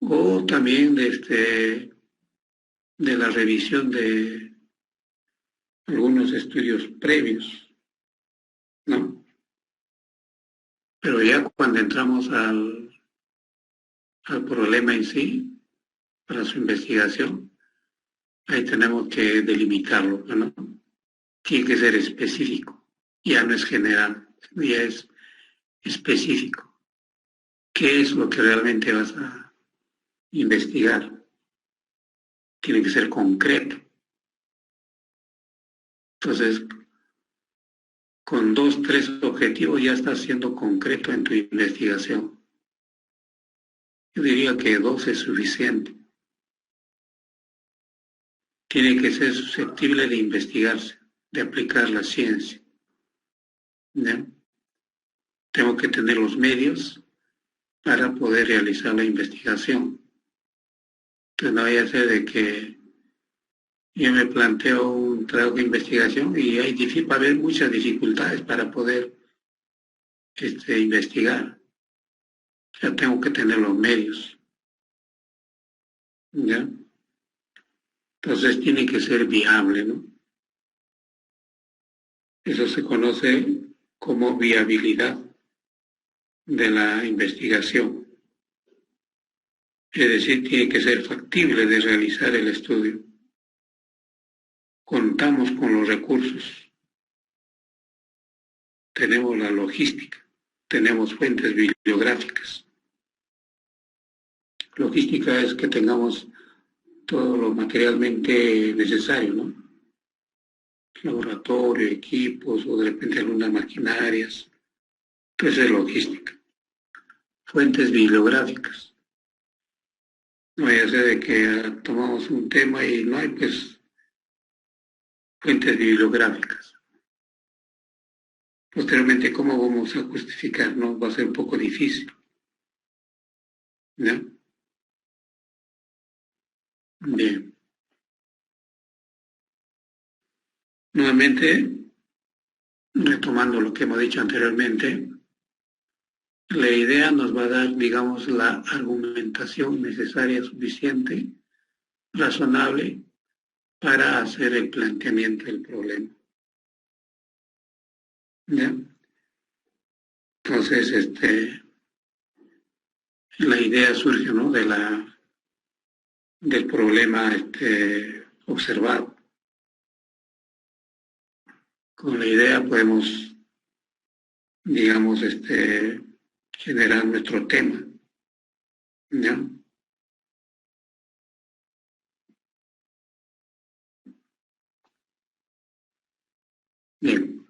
o también de la revisión de algunos estudios previos, ¿no? Pero ya cuando entramos al problema en sí, para su investigación, ahí tenemos que delimitarlo, ¿no? Tiene que ser específico, ya no es general, ya es específico. ¿Qué es lo que realmente vas a investigar? Tiene que ser concreto. Entonces, con 2, 3 objetivos ya estás siendo concreto en tu investigación. Yo diría que 2 es suficiente. Tiene que ser susceptible de investigarse, de aplicar la ciencia. ¿ya? Tengo que tener los medios para poder realizar la investigación. Entonces no vaya a ser de que yo me planteo un trabajo de investigación y va a haber muchas dificultades para poder investigar. O sea, tengo que tener los medios, ¿ya? Entonces tiene que ser viable, ¿no? Eso se conoce como viabilidad de la investigación. Es decir, tiene que ser factible de realizar el estudio. Contamos con los recursos, tenemos la logística, tenemos fuentes bibliográficas. Logística es que tengamos todo lo materialmente necesario, ¿no? Laboratorio, equipos o de repente algunas maquinarias. Entonces es logística. Fuentes bibliográficas. No vaya a ser de que tomamos un tema y no hay pues fuentes bibliográficas. Posteriormente, ¿cómo vamos a justificar? No va a ser un poco difícil. ¿Ya? Bien. Nuevamente, retomando lo que hemos dicho anteriormente, la idea nos va a dar, digamos, la argumentación necesaria, suficiente, razonable, para hacer el planteamiento del problema. ¿Ya? Entonces, la idea surge, ¿no?, del problema observado. Con la idea podemos, digamos, generar nuestro tema, ¿ya? Bien.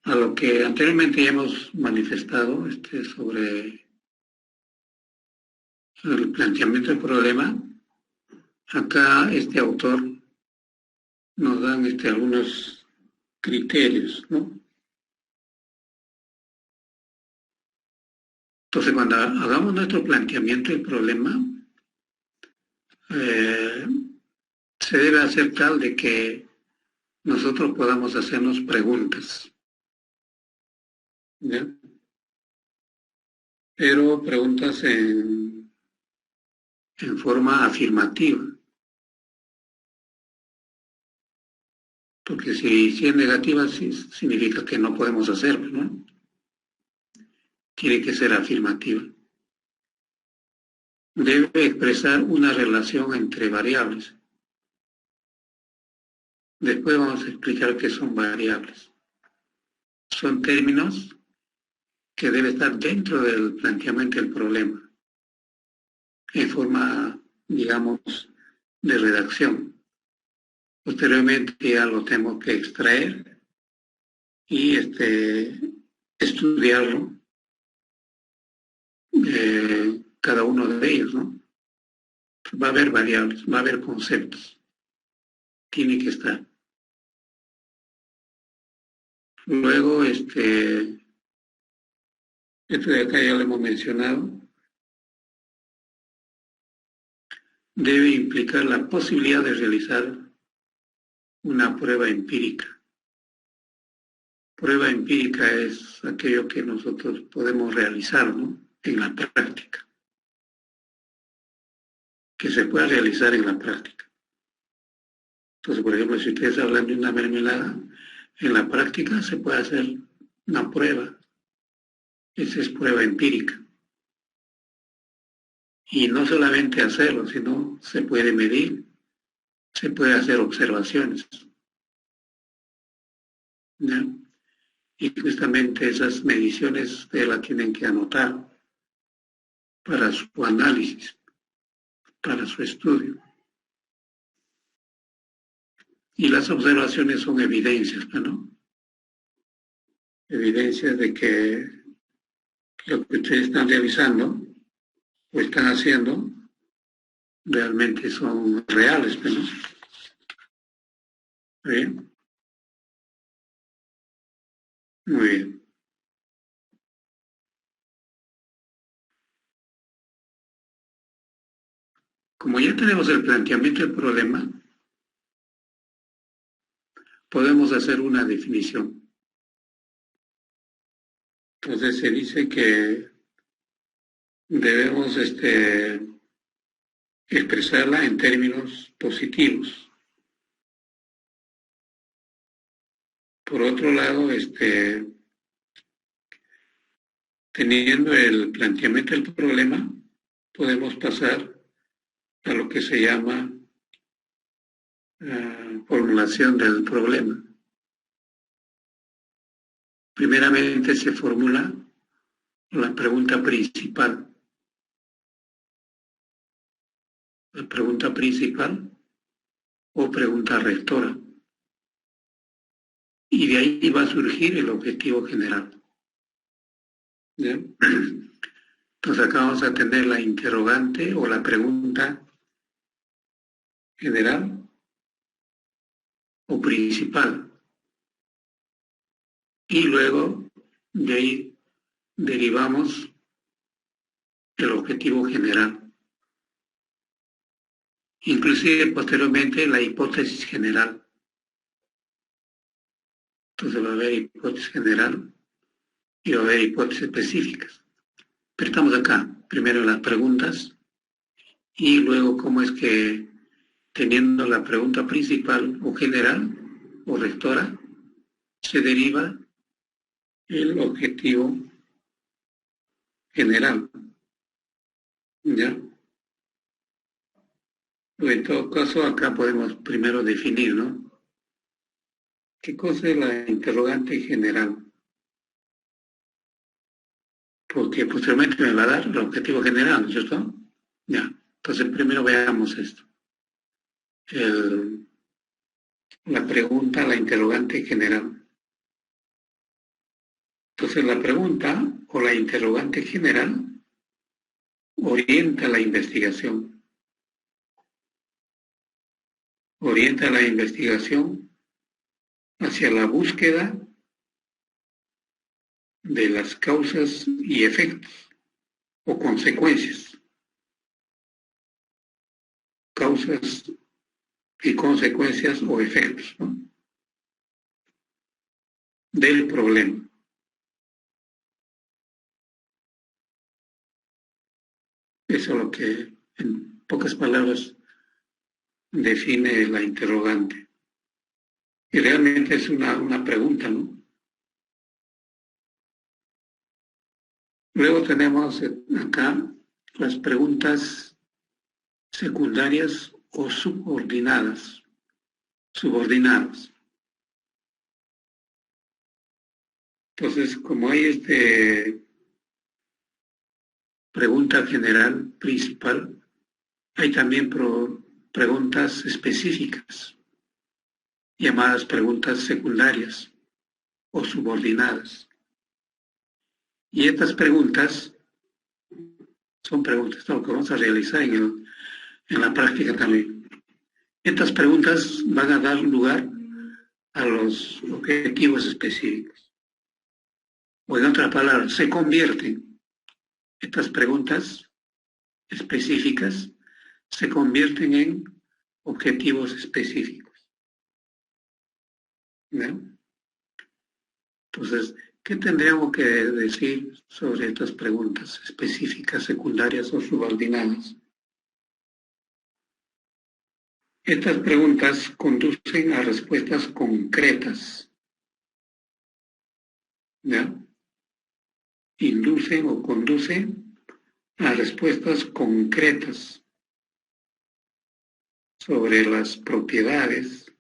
A lo que anteriormente ya hemos manifestado sobre el planteamiento del problema, acá este autor nos dan algunos criterios, ¿no? Entonces, cuando hagamos nuestro planteamiento del problema, se debe hacer tal de que nosotros podamos hacernos preguntas, ¿ya? Pero preguntas en forma afirmativa. Porque si es negativa, sí, significa que no podemos hacerlo, ¿no? Tiene que ser afirmativa. Debe expresar una relación entre variables. Después vamos a explicar qué son variables. Son términos que deben estar dentro del planteamiento del problema, en forma, digamos, de redacción. Posteriormente ya lo tenemos que extraer y estudiarlo, cada uno de ellos, ¿no? Va a haber variables, va a haber conceptos, tiene que estar. Luego, esto de acá ya lo hemos mencionado, debe implicar la posibilidad de realizar una prueba empírica. Prueba empírica es aquello que nosotros podemos realizar, ¿no?, en la práctica, que se pueda realizar en la práctica. Entonces, por ejemplo, si ustedes hablan de una mermelada, en la práctica se puede hacer una prueba. Esa es prueba empírica. Y no solamente hacerlo, sino se puede medir, se puede hacer observaciones, ¿ya? Y justamente esas mediciones ustedes las tienen que anotar para su análisis, para su estudio. Y las observaciones son evidencias, ¿no? Evidencias de que lo que ustedes están realizando o están haciendo realmente son reales, ¿no? ¿Bien? Muy bien. Como ya tenemos el planteamiento del problema, podemos hacer una definición. Entonces se dice que debemos expresarla en términos positivos. Por otro lado, teniendo el planteamiento del problema, podemos pasar a lo que se llama formulación del problema. Primeramente se formula la pregunta principal. La pregunta principal o pregunta rectora. Y de ahí va a surgir el objetivo general. ¿Ya? Entonces acá vamos a tener la interrogante o la pregunta general o principal. Y luego de ahí derivamos el objetivo general. Inclusive posteriormente la hipótesis general. Entonces va a haber hipótesis general y va a haber hipótesis específicas. Pero estamos acá, primero las preguntas y luego cómo es que teniendo la pregunta principal o general o rectora, se deriva el objetivo general. ¿Ya? En todo caso, acá podemos primero definir, ¿no? ¿Qué cosa es la interrogante general? Porque posteriormente me va a dar el objetivo general, ¿no es cierto? Ya. Entonces primero veamos esto. La pregunta, la interrogante general. Entonces la pregunta o la interrogante general orienta la investigación. Orienta la investigación hacia la búsqueda de las causas y efectos o consecuencias. Causas y consecuencias o efectos, ¿no? Del problema. Eso es lo que, en pocas palabras, define la interrogante. Y realmente es una pregunta, ¿no? Luego tenemos acá las preguntas secundarias o subordinadas. Subordinadas. Entonces, como hay pregunta general, principal, hay también preguntas específicas, llamadas preguntas secundarias o subordinadas. Y estas preguntas son preguntas que vamos a realizar en la práctica también. Estas preguntas van a dar lugar a los objetivos específicos. O en otras palabras, se convierten estas preguntas específicas, se convierten en objetivos específicos. ¿No? Entonces, ¿qué tendríamos que decir sobre estas preguntas específicas, secundarias o subordinadas? Estas preguntas conducen a respuestas concretas, ¿ya? Inducen o conducen a respuestas concretas sobre las propiedades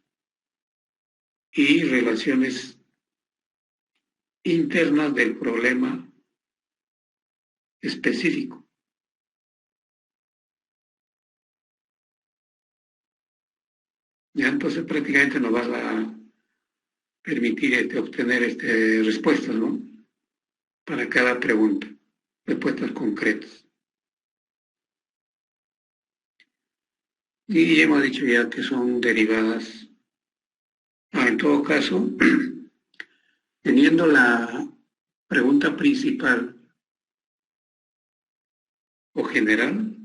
y relaciones internas del problema específico. Ya entonces prácticamente nos va a permitir obtener respuestas, ¿no? Para cada pregunta, respuestas concretas. Y hemos dicho ya que son derivadas. En todo caso, Teniendo la pregunta principal o general,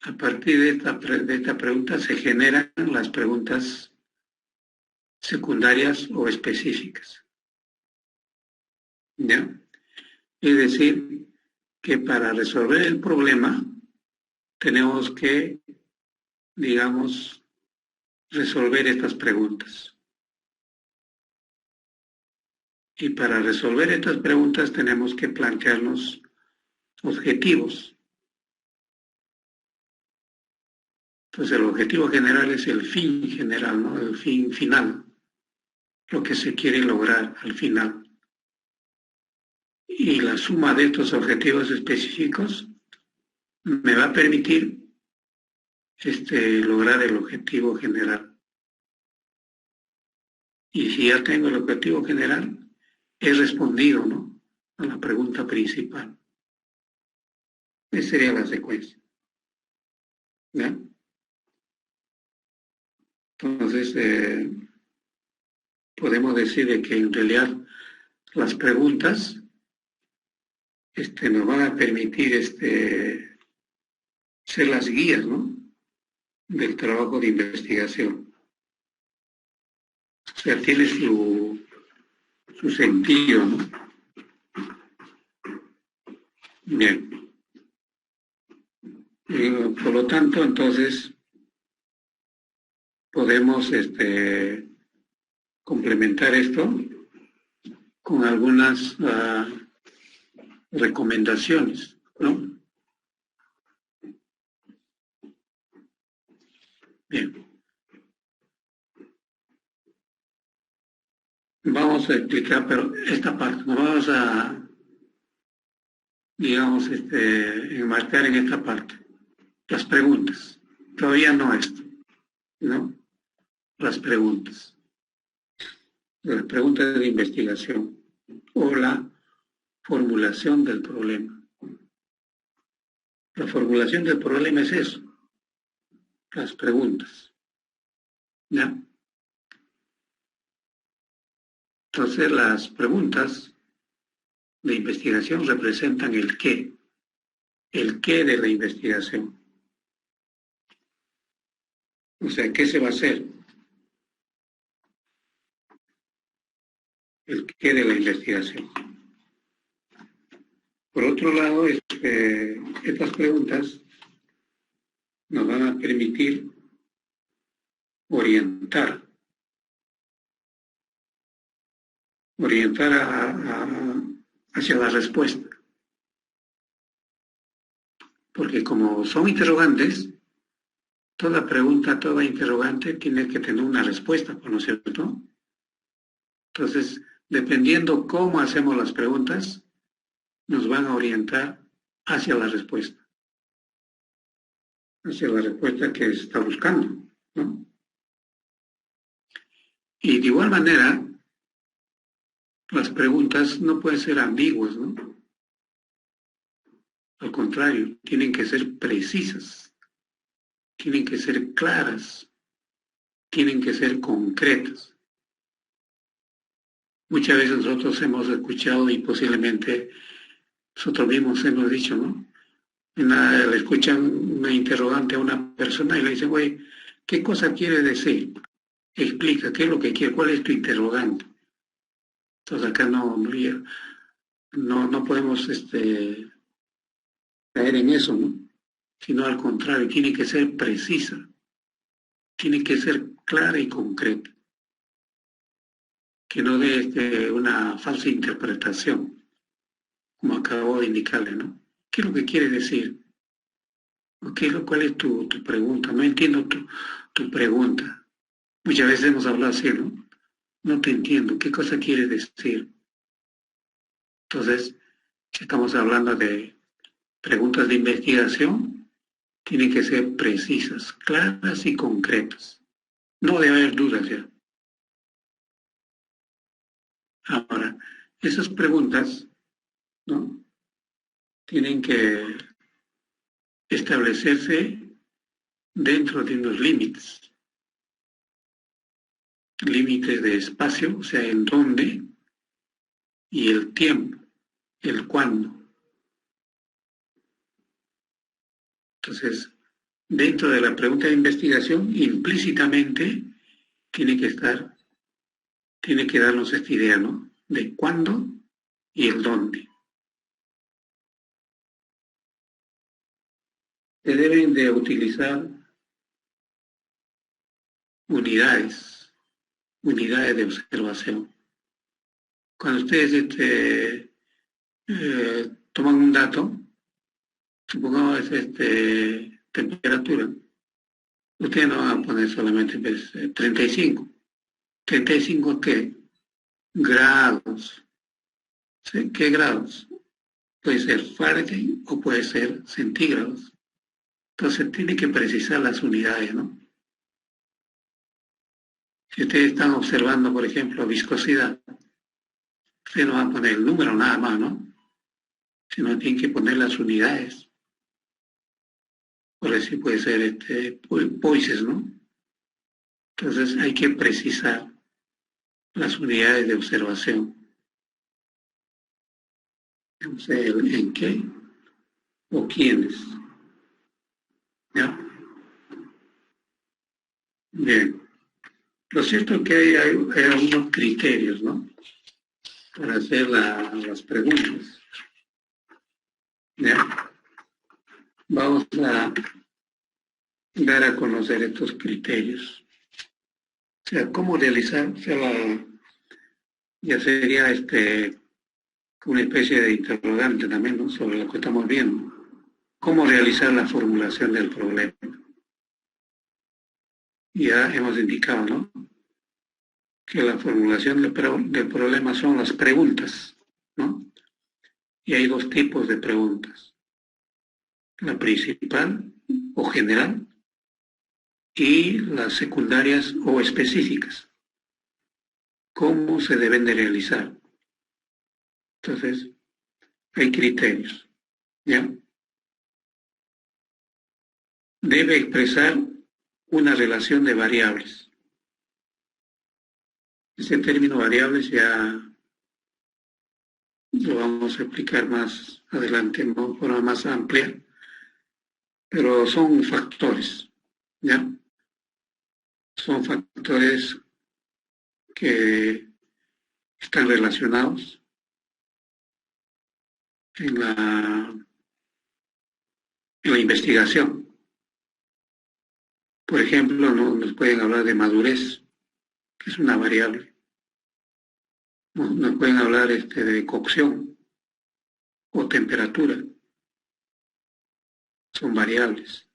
a partir de esta pregunta se generan las preguntas secundarias o específicas. ¿Ya? Es decir, que para resolver el problema tenemos que, digamos, resolver estas preguntas. Y para resolver estas preguntas tenemos que plantearnos objetivos. Entonces el objetivo general es el fin general, ¿no? El fin final, lo que se quiere lograr al final. Y la suma de estos objetivos específicos me va a permitir lograr el objetivo general. Y si ya tengo el objetivo general, he respondido, ¿no?, a la pregunta principal. Esa sería la secuencia. ¿Ya? Entonces, podemos decir de que en realidad las preguntas nos van a permitir ser las guías, ¿no?, del trabajo de investigación. O sea, tiene su sentido, ¿no? Bien. Y, por lo tanto, entonces, podemos complementar esto con algunas recomendaciones, ¿no? Bien. Vamos a explicar, pero esta parte, nos vamos a, digamos, enmarcar en esta parte. Las preguntas. Todavía no esto, ¿no? Las preguntas. Las preguntas de investigación o la formulación del problema. La formulación del problema es eso, las preguntas. ¿Ya? Entonces las preguntas de investigación representan el qué de la investigación. O sea, ¿qué se va a hacer? El qué de la investigación. Por otro lado, estas preguntas nos van a permitir orientar hacia la respuesta. Porque como son interrogantes, toda pregunta, toda interrogante tiene que tener una respuesta, ¿no es cierto? Entonces, dependiendo cómo hacemos las preguntas, nos van a orientar hacia la respuesta que se está buscando, ¿no? Y de igual manera, las preguntas no pueden ser ambiguas, ¿no? Al contrario, tienen que ser precisas, tienen que ser claras, tienen que ser concretas. Muchas veces nosotros hemos escuchado y posiblemente nosotros mismos hemos dicho, ¿no? Le escuchan una interrogante a una persona y le dicen, güey, ¿qué cosa quiere decir? Explica, ¿qué es lo que quiere? ¿Cuál es tu interrogante? Entonces acá no podemos caer en eso, ¿no? Sino al contrario, tiene que ser precisa, tiene que ser clara y concreta, que no dé una falsa interpretación, como acabo de indicarle, ¿no? ¿Qué es lo que quiere decir? ¿Cuál es tu pregunta? No entiendo tu pregunta. Muchas veces hemos hablado así, ¿no? No te entiendo. ¿Qué cosa quiere decir? Entonces, si estamos hablando de preguntas de investigación, tienen que ser precisas, claras y concretas. No debe haber dudas ya. Ahora, esas preguntas, ¿no?, tienen que establecerse dentro de unos límites de espacio, o sea, en dónde y el tiempo, el cuándo. Entonces, dentro de la pregunta de investigación, implícitamente tiene que darnos esta idea, ¿no? De cuándo y el dónde. Se deben de utilizar unidades de observación. Cuando ustedes toman un dato, supongamos temperatura, ustedes no van a poner solamente 35. ¿35 qué? Grados. ¿Sí? ¿Qué grados? Puede ser Fahrenheit o puede ser centígrados. Entonces tiene que precisar las unidades, ¿no? Si ustedes están observando, por ejemplo, viscosidad, ustedes no van a poner el número nada más, ¿no? Sino tienen que poner las unidades. Por decir, puede ser Poises, ¿no? Entonces hay que precisar las unidades de observación. No sé en qué o quiénes. ¿Ya? Bien. Lo cierto es que hay algunos criterios, ¿no? Para hacer las preguntas. ¿Ya? Vamos a dar a conocer estos criterios. O sea, cómo realizar, o sea, ya sería una especie de interrogante también, ¿no? Sobre lo que estamos viendo. Cómo realizar la formulación del problema. Ya hemos indicado, ¿no? Que la formulación del problema son las preguntas, ¿no? Y hay dos tipos de preguntas. La principal o general y las secundarias o específicas. ¿Cómo se deben de realizar? Entonces, hay criterios, ¿ya? Debe expresar una relación de variables. Este término variables ya lo vamos a explicar más adelante, de forma más amplia, pero son factores, ¿ya? Son factores que están relacionados en la investigación. Por ejemplo, nos pueden hablar de madurez, que es una variable. Nos pueden hablar de cocción o temperatura, son variables.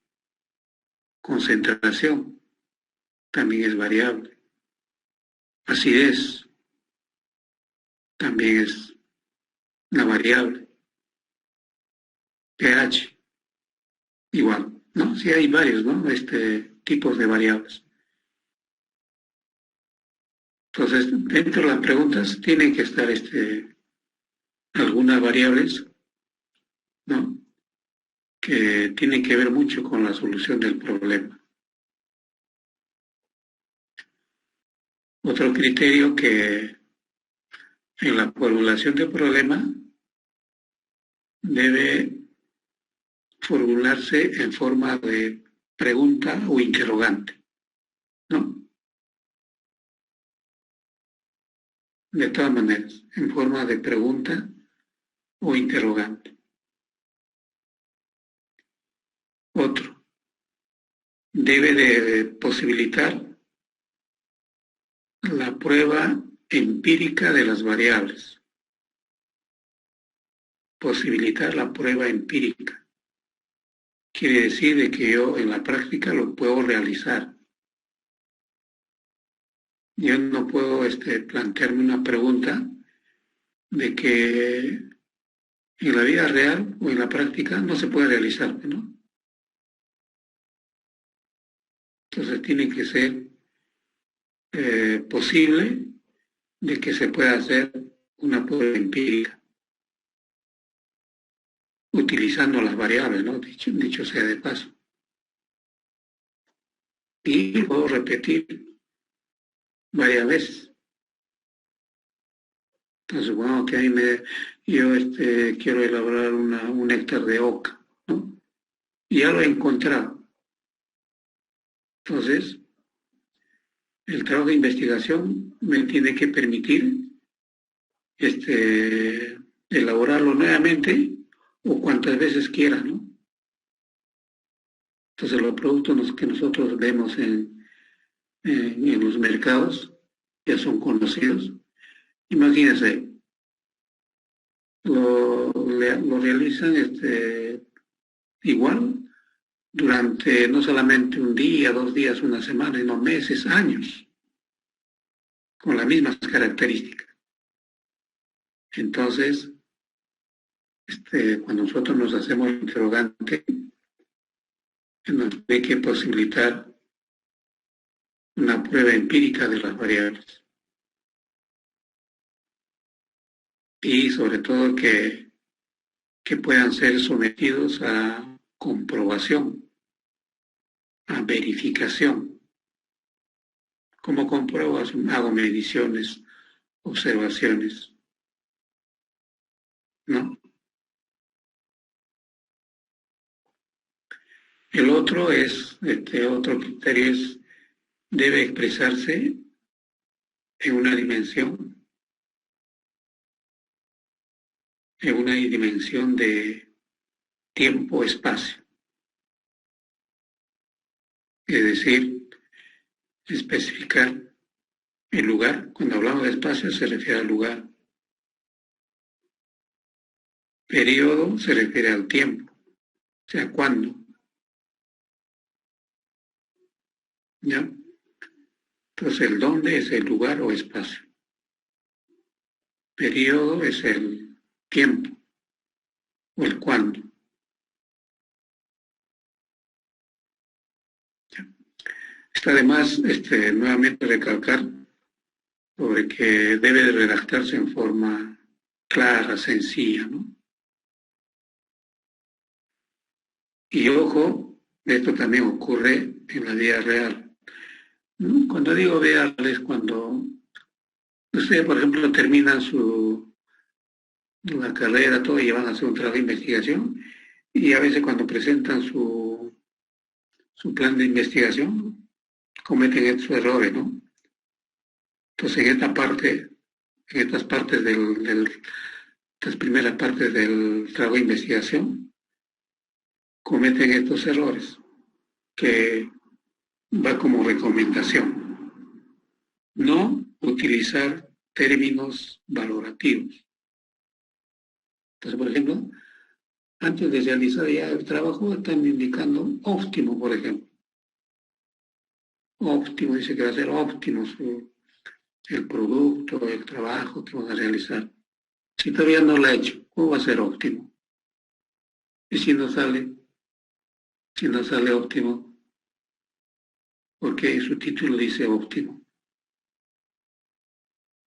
Concentración también es variable. Acidez también es una variable. pH, igual, ¿no? Sí hay varios, ¿no? Tipos de variables. Entonces, dentro de las preguntas tienen que estar algunas variables, ¿no? Que tienen que ver mucho con la solución del problema. Otro criterio que en la formulación del problema debe formularse en forma de pregunta o interrogante, ¿no? De todas maneras, en forma de pregunta o interrogante. Otro, debe de posibilitar la prueba empírica de las variables. Posibilitar la prueba empírica. Quiere decir de que yo en la práctica lo puedo realizar. Yo no puedo plantearme una pregunta de que en la vida real o en la práctica no se puede realizar, ¿no? Entonces tiene que ser posible de que se pueda hacer una prueba empírica utilizando las variables, ¿no? Dicho sea de paso. Y puedo repetir varias veces. Entonces, bueno, que yo quiero elaborar un néctar de oca, ¿no? Y ya lo he encontrado. Entonces, el trabajo de investigación me tiene que permitir elaborarlo nuevamente o cuantas veces quiera, ¿no? Entonces, los productos que nosotros vemos en los mercados ya son conocidos. Imagínense, lo realizan igual durante no solamente un día, 2 días, una semana, sino meses, años, con las mismas características. Entonces, cuando nosotros nos hacemos el interrogante, nos tiene que posibilitar una prueba empírica de las variables. Y sobre todo que puedan ser sometidos a comprobación, a verificación. ¿Cómo compruebas? Hago mediciones, observaciones, ¿no? El otro otro criterio es, debe expresarse en una dimensión de tiempo-espacio. Es decir, especificar el lugar. Cuando hablamos de espacio se refiere al lugar. Periodo se refiere al tiempo, o sea, ¿cuándo? ¿Ya? Entonces, el dónde es el lugar o espacio. Periodo es el tiempo o el cuándo. ¿Ya? Está además nuevamente recalcar sobre que debe de redactarse en forma clara, sencilla, ¿no? Y ojo, esto también ocurre en la vida real. ¿No? Cuando digo real es cuando ustedes, por ejemplo, terminan la carrera, todo, y van a hacer un trabajo de investigación, y a veces cuando presentan su plan de investigación, cometen estos errores, ¿no? Entonces, en estas partes estas primeras partes del trabajo de investigación, cometen estos errores, que va como recomendación. No utilizar términos valorativos. Entonces, por ejemplo, antes de realizar ya el trabajo, están indicando óptimo, por ejemplo. Óptimo, dice que va a ser óptimo el producto, el trabajo que van a realizar. Si todavía no lo ha hecho, ¿cómo va a ser óptimo? Y si no sale óptimo, porque su título dice óptimo.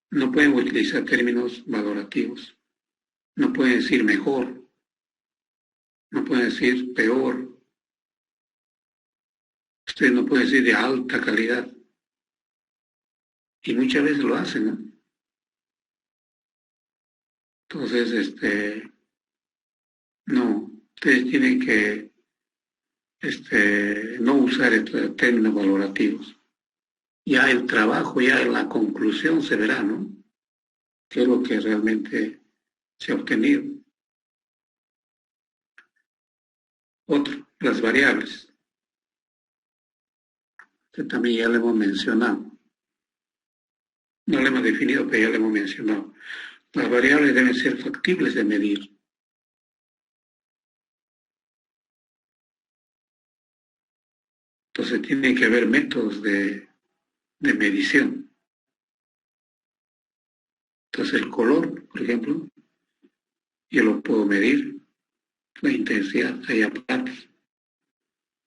No pueden utilizar términos valorativos. No pueden decir mejor. No pueden decir peor. Usted no puede decir de alta calidad. Y muchas veces lo hacen, ¿no? Entonces, no, ustedes tienen que no usar estos términos valorativos. Ya el trabajo, ya en la conclusión se verá, ¿no? ¿Qué es lo que realmente se ha obtenido? Otro, las variables. Que también ya lo hemos mencionado. No lo hemos definido, pero ya lo hemos mencionado. Las variables deben ser factibles de medir. Entonces tiene que haber métodos de medición. Entonces el color, por ejemplo, yo lo puedo medir, la intensidad, hay aparte.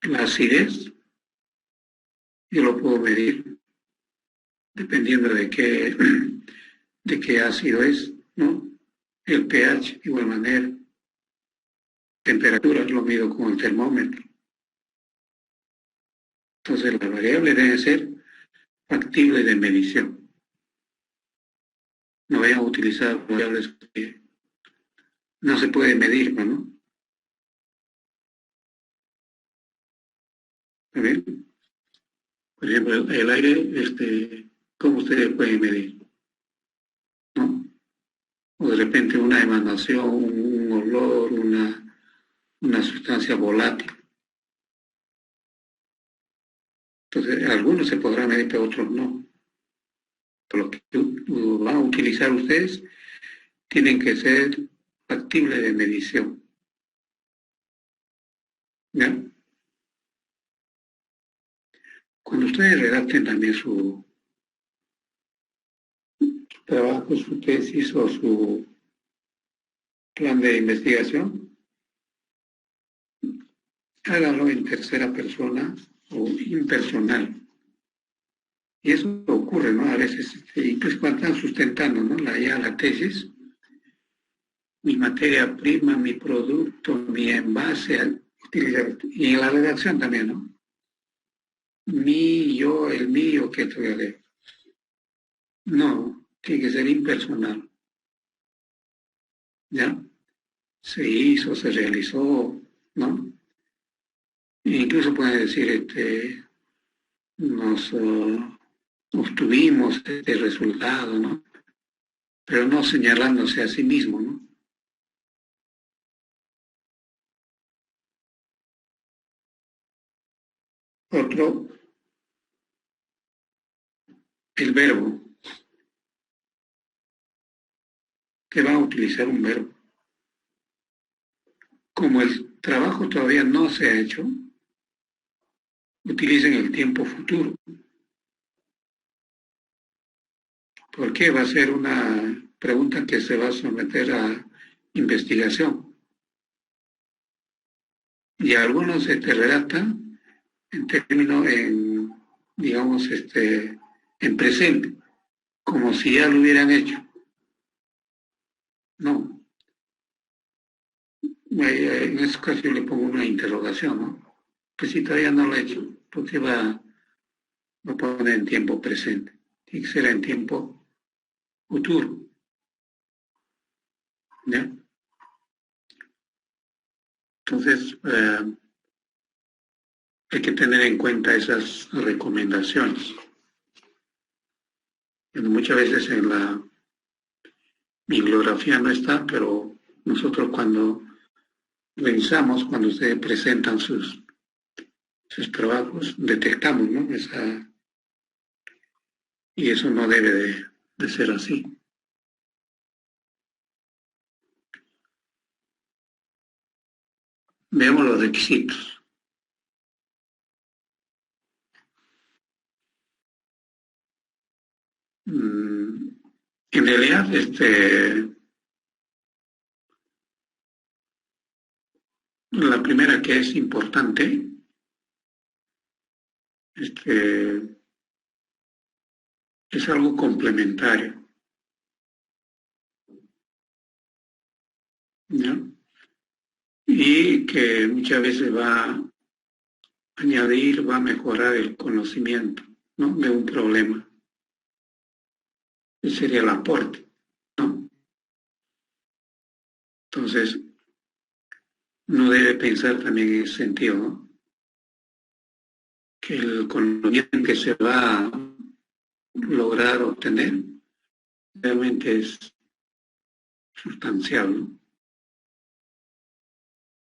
La acidez, yo lo puedo medir, dependiendo de qué ácido es, ¿no? El pH, de igual manera. Temperatura, lo mido con el termómetro. Entonces las variables deben ser factibles de medición. No vayan a utilizar variables que no se puede medir, ¿no? ¿Está bien? Por ejemplo, el aire, ¿cómo ustedes pueden medir? ¿No? O de repente una emanación, un olor, una sustancia volátil. Entonces, algunos se podrán medir, pero otros no. Por lo que van a utilizar ustedes, tienen que ser factibles de medición. ¿Ya? Cuando ustedes redacten también su trabajo, su tesis o su plan de investigación, háganlo en tercera persona o impersonal. Y eso ocurre, ¿no? A veces, incluso cuando están sustentando, ¿no? La tesis, mi materia prima, mi producto, mi envase, y en la redacción también, ¿no? Mi, yo, el mío, que estoy a leer. No, tiene que ser impersonal, ¿ya? Se hizo, se realizó, ¿no? E incluso puede decir, nos obtuvimos este resultado, ¿no? Pero no señalándose a sí mismo, ¿no? Otro, el verbo, que va a utilizar un verbo. Como el trabajo todavía no se ha hecho, utilicen el tiempo futuro. ¿Por qué? Va a ser una pregunta que se va a someter a investigación. Y algunos se te redactan en términos, digamos, en presente, como si ya lo hubieran hecho. No. En ese caso yo le pongo una interrogación, ¿no? Pues si todavía no lo he hecho, ¿por qué va a poner en tiempo presente? Tiene que ser en tiempo futuro, ¿ya? Entonces, hay que tener en cuenta esas recomendaciones. Muchas veces en la bibliografía no está, pero nosotros cuando revisamos, cuando ustedes presentan sus trabajos, detectamos, ¿no? Y eso no debe de ser así. Veamos los requisitos. En realidad, la primera que es importante, es algo complementario, ¿ya? Y que muchas veces va a añadir, va a mejorar el conocimiento, ¿no? De un problema. Ese sería el aporte, ¿no? Entonces, uno debe pensar también en ese sentido, ¿no? Que el conocimiento que se va a lograr obtener realmente es sustancial, ¿no?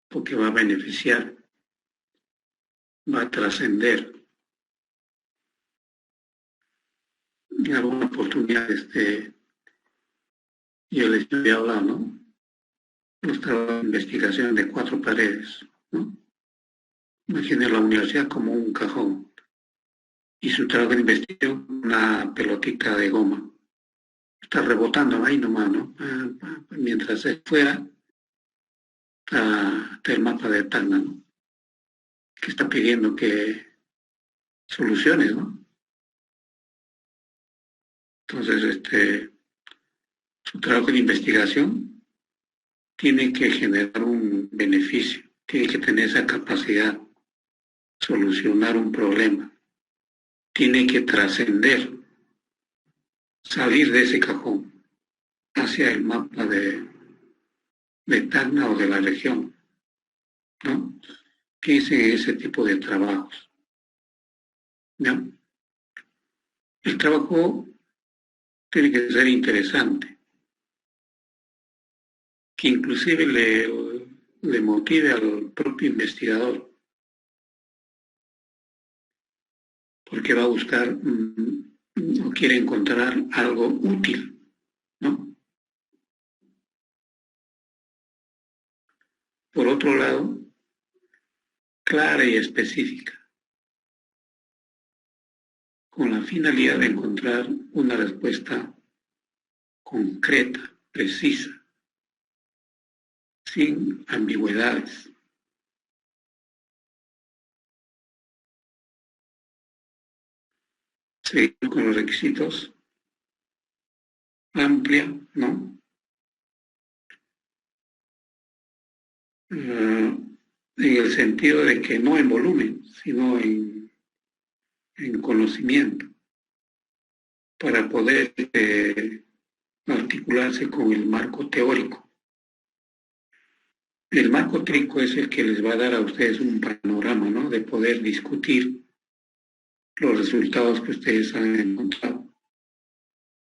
Porque va a beneficiar, va a trascender. En alguna oportunidad, yo les había hablado, ¿no? Los trabajos de investigación de 4 paredes, ¿no? Imaginen la universidad como un cajón y su trabajo de investigación una pelotita de goma. Está rebotando ahí nomás, ¿no? Mientras se fuera, está el mapa de Tacna, ¿no? Que está pidiendo que soluciones, ¿no? Entonces, su trabajo de investigación tiene que generar un beneficio, tiene que tener esa capacidad, solucionar un problema, tiene que trascender, salir de ese cajón. hacia el mapa de Tacna o de la región, ¿no? Piensen en ese tipo de trabajos, ¿no? El trabajo tiene que ser interesante, que inclusive le motive al propio investigador, porque va a buscar o quiere encontrar algo útil, ¿no? Por otro lado, clara y específica, con la finalidad de encontrar una respuesta concreta, precisa, sin ambigüedades. Seguir con los requisitos, amplia, ¿no? En el sentido de que no en volumen, sino en conocimiento, para poder articularse con el marco teórico. El marco teórico es el que les va a dar a ustedes un panorama, ¿no? De poder discutir los resultados que ustedes han encontrado.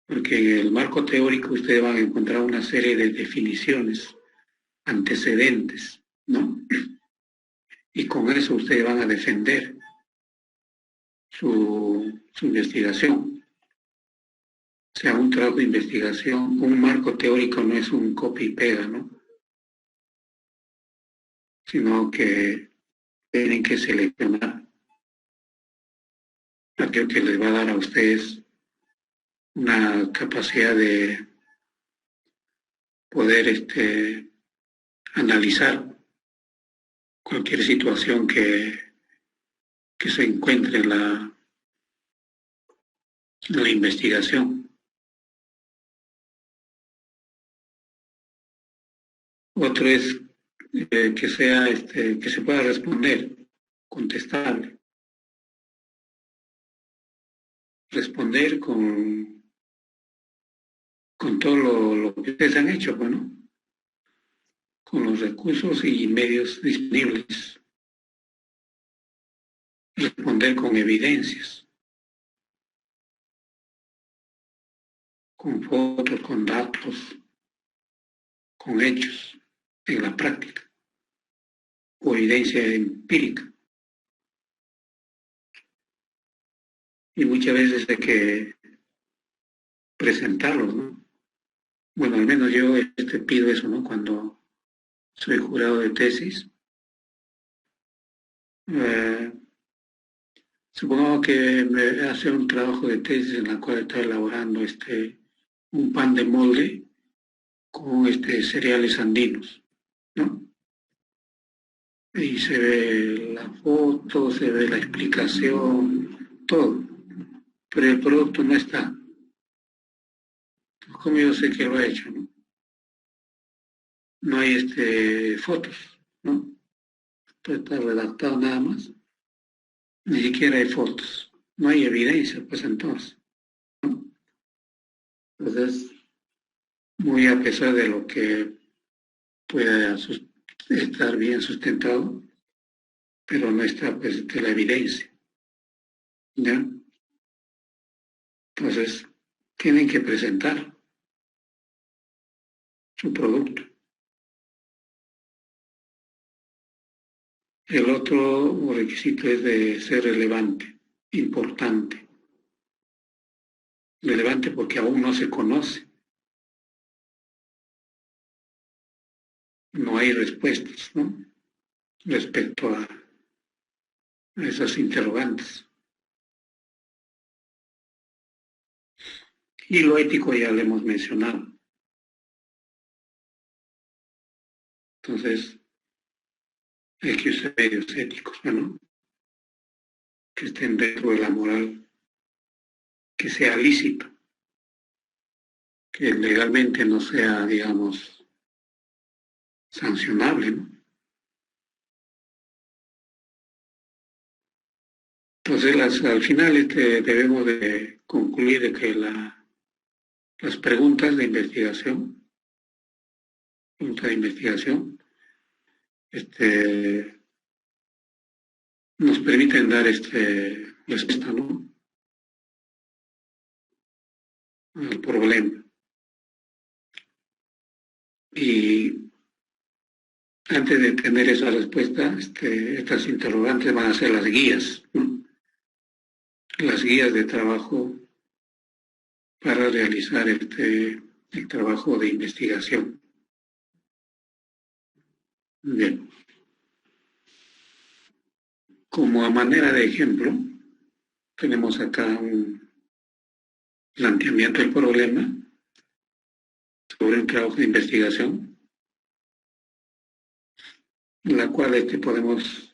Porque en el marco teórico ustedes van a encontrar una serie de definiciones, antecedentes, ¿no? Y con eso ustedes van a defender su investigación. O sea, un trabajo de investigación, un marco teórico no es un copy y pega, ¿no? Sino que tienen que seleccionar aquello que les va a dar a ustedes una capacidad de poder analizar cualquier situación que se encuentre en la investigación. Otro es que sea que se pueda responder, contestable. Responder con todo lo que ustedes han hecho, bueno, con los recursos y medios disponibles. Responder con evidencias, con fotos, con datos, con hechos en la práctica o evidencia empírica. Y muchas veces hay que presentarlos, ¿no? Bueno, al menos yo pido eso, ¿no? Cuando soy jurado de tesis, supongamos que me hace un trabajo de tesis en la cual está elaborando un pan de molde con cereales andinos, ¿no? Y se ve la foto, se ve la explicación, todo, pero el producto no está. ¿Cómo yo sé que lo ha hecho, no? No hay fotos, ¿no? Pues está redactado nada más. Ni siquiera hay fotos. No hay evidencia, pues entonces, ¿no? Entonces, muy a pesar de lo que pueda estar bien sustentado, pero no está pues la evidencia, ¿ya? Entonces, tienen que presentar su producto. El otro requisito es de ser relevante, importante. Relevante porque aún no se conoce. No hay respuestas, ¿no? Respecto a esas interrogantes. Y lo ético ya lo hemos mencionado. Entonces, hay que usar medios éticos, ¿no? Que estén dentro de la moral, que sea lícito, que legalmente no sea, digamos, sancionable, ¿no? Entonces, al final debemos de concluir de que las preguntas de investigación, nos permiten dar respuesta, ¿no?, al problema. Y antes de tener esa respuesta, estas interrogantes van a ser las guías, ¿no?, las guías de trabajo para realizar el trabajo de investigación. Bien. Como a manera de ejemplo, tenemos acá un planteamiento del problema sobre un trabajo de investigación, en la cual podemos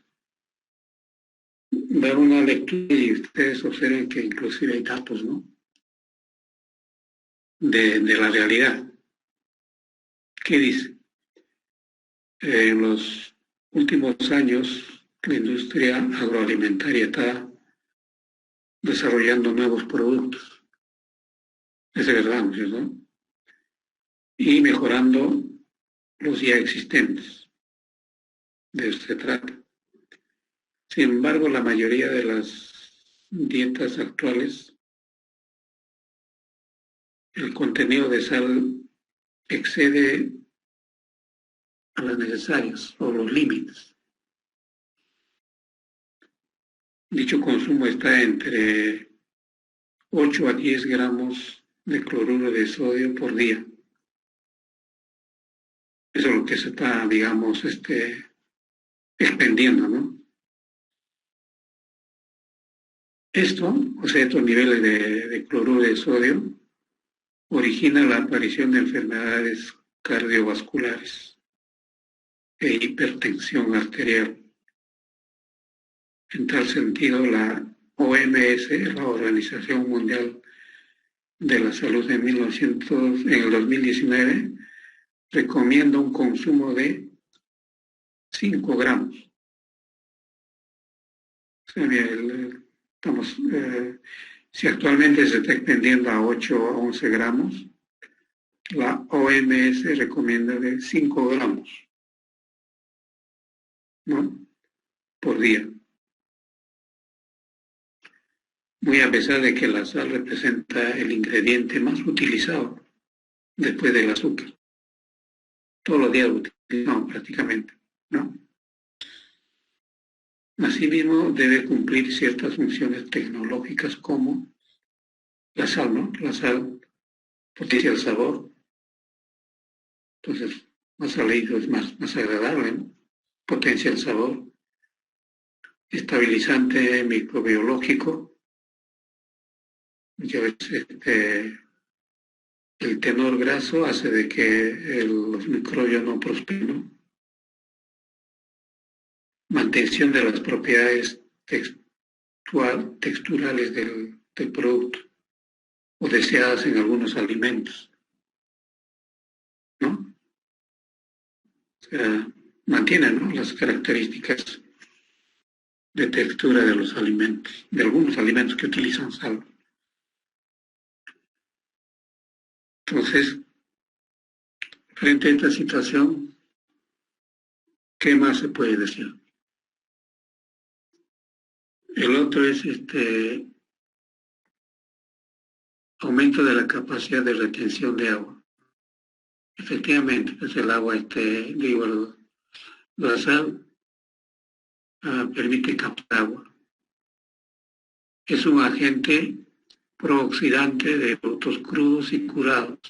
dar una lectura y ustedes observen que inclusive hay datos, ¿no?, de la realidad. ¿Qué dice? En los últimos años, la industria agroalimentaria está desarrollando nuevos productos, es verdad, ¿no es cierto?, y mejorando los ya existentes. De eso se trata. Sin embargo, la mayoría de las dietas actuales, el contenido de sal excede a los necesarios o los límites. Dicho consumo está entre 8 a 10 gramos de cloruro de sodio por día. Eso es lo que se está, digamos, extendiendo, ¿no? Esto, o sea, estos niveles de cloruro de sodio, origina la aparición de enfermedades cardiovasculares e hipertensión arterial. En tal sentido, la OMS, la Organización Mundial de la Salud, en el 2019, recomienda un consumo de 5 gramos. O sea, si actualmente se está extendiendo a 8 a 11 gramos, la OMS recomienda de 5 gramos, ¿no?, por día. Muy a pesar de que la sal representa el ingrediente más utilizado después del azúcar. Todos los días lo utilizamos prácticamente, ¿no? Asimismo, debe cumplir ciertas funciones tecnológicas como la sal, ¿no? La sal potencia el sabor. Entonces, más salido es más agradable, ¿no? Potencia el sabor. Estabilizante microbiológico. Muchas veces el tenor graso hace de que los microbios no prosperen, ¿no? Mantención de las propiedades texturales del producto o deseadas en algunos alimentos, ¿no? O sea, mantiene, ¿no?, las características de textura de los alimentos, de algunos alimentos que utilizan sal. Entonces, frente a esta situación, ¿qué más se puede decir? El otro es aumento de la capacidad de retención de agua. Efectivamente, pues el agua, la sal permite captar agua. Es un agente prooxidante de productos crudos y curados.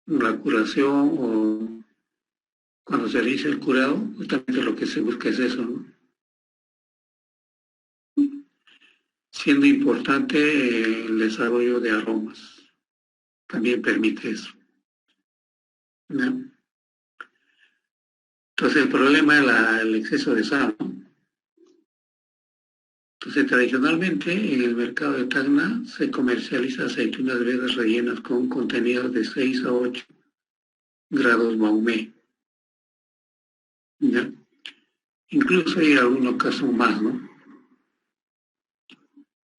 La curación, o cuando se dice el curado, justamente lo que se busca es eso, ¿no? Siendo importante el desarrollo de aromas. También permite eso, ¿no? Entonces el problema es el exceso de sal, ¿no? Entonces tradicionalmente en el mercado de Tacna se comercializa aceitunas verdes rellenas con contenidos de 6 a 8 grados Maumee, ¿no? Incluso hay algunos casos más, ¿no?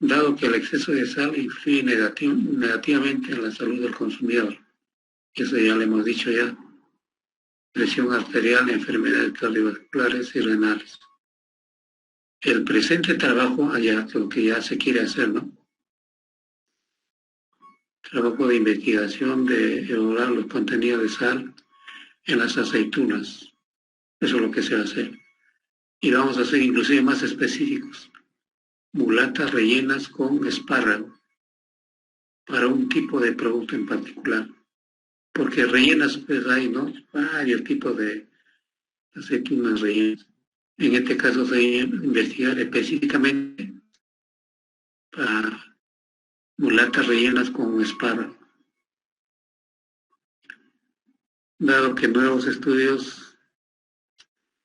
dado que el exceso de sal influye negativamente en la salud del consumidor. Eso ya lo hemos dicho ya. Presión arterial, enfermedades cardiovasculares y renales. El presente trabajo, allá, lo que ya se quiere hacer, ¿no? Trabajo de investigación de evaluar los contenidos de sal en las aceitunas. Eso es lo que se va a hacer. Y vamos a hacer inclusive más específicos. Mulatas rellenas con espárrago para un tipo de producto en particular. Porque rellenas, pues hay, ¿no? Varios tipos de aceitunas rellenas. En este caso se va a investigar específicamente para mulatas rellenas con espárrago. Dado que nuevos estudios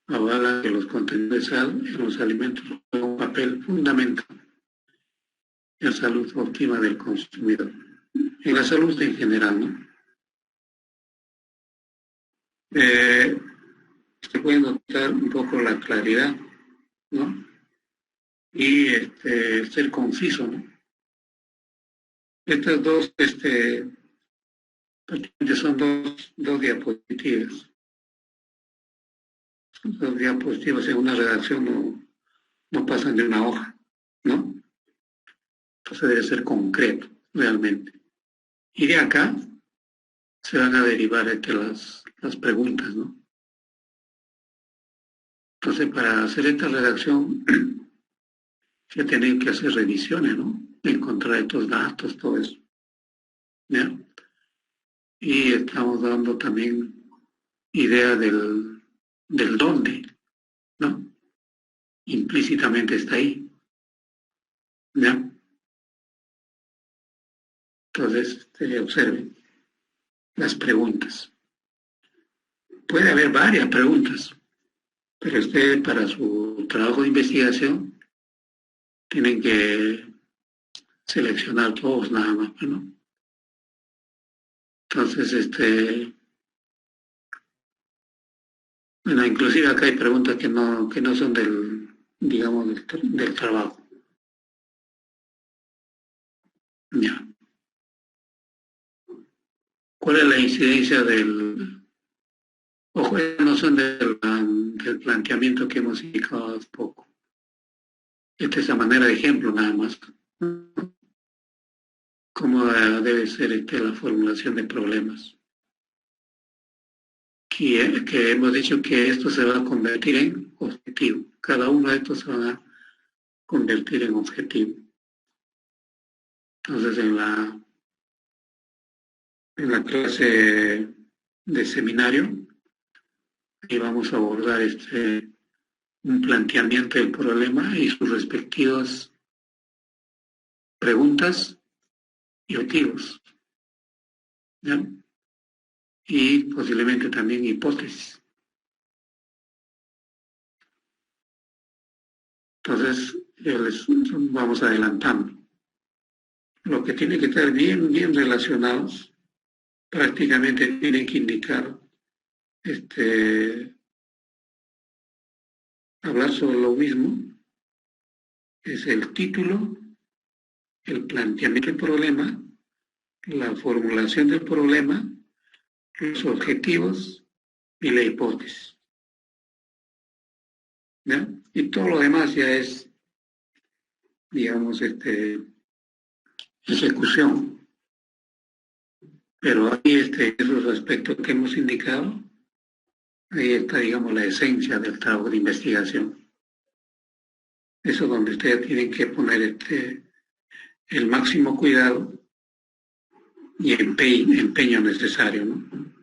avalan que los contenidos de sal en los alimentos juegan un papel fundamental en la salud óptima del consumidor. En la salud en general, ¿no? Se puede notar un poco la claridad, ¿no? Y ser conciso, ¿no? Estas dos, son dos diapositivas. Dos diapositivas en una redacción no pasan de una hoja, ¿no? Entonces debe ser concreto, realmente. Y de acá se van a derivar las preguntas, ¿no? Entonces, para hacer esta redacción, se tienen que hacer revisiones, ¿no? Encontrar estos datos, todo eso. ¿Ya? Y estamos dando también idea del dónde, ¿no? Implícitamente está ahí. ¿Ya? Entonces, observen las preguntas. Puede haber varias preguntas, pero usted para su trabajo de investigación tienen que seleccionar todos nada más, ¿no? Entonces, bueno, inclusive acá hay preguntas que no son digamos, del trabajo. Ya. ¿Cuál es la incidencia ojo, no son del planteamiento que hemos indicado hace poco? Esta es la manera de ejemplo nada más. ¿Cómo debe ser la formulación de problemas? Que hemos dicho que esto se va a convertir en objetivo. Cada uno de estos se va a convertir en objetivo. Entonces, en la clase de seminario, ahí vamos a abordar un planteamiento del problema y sus respectivas preguntas y objetivos, ¿ya? Y posiblemente también hipótesis. Entonces, les vamos adelantando. Lo que tiene que estar bien relacionados, prácticamente tienen que indicar, hablar sobre lo mismo, es el título, el planteamiento del problema, la formulación del problema, los objetivos y la hipótesis. ¿Ya? Y todo lo demás ya es, digamos, ejecución. Pero ahí esos aspectos que hemos indicado, ahí está, digamos, la esencia del trabajo de investigación. Eso es donde ustedes tienen que poner el máximo cuidado y empeño necesario, ¿no?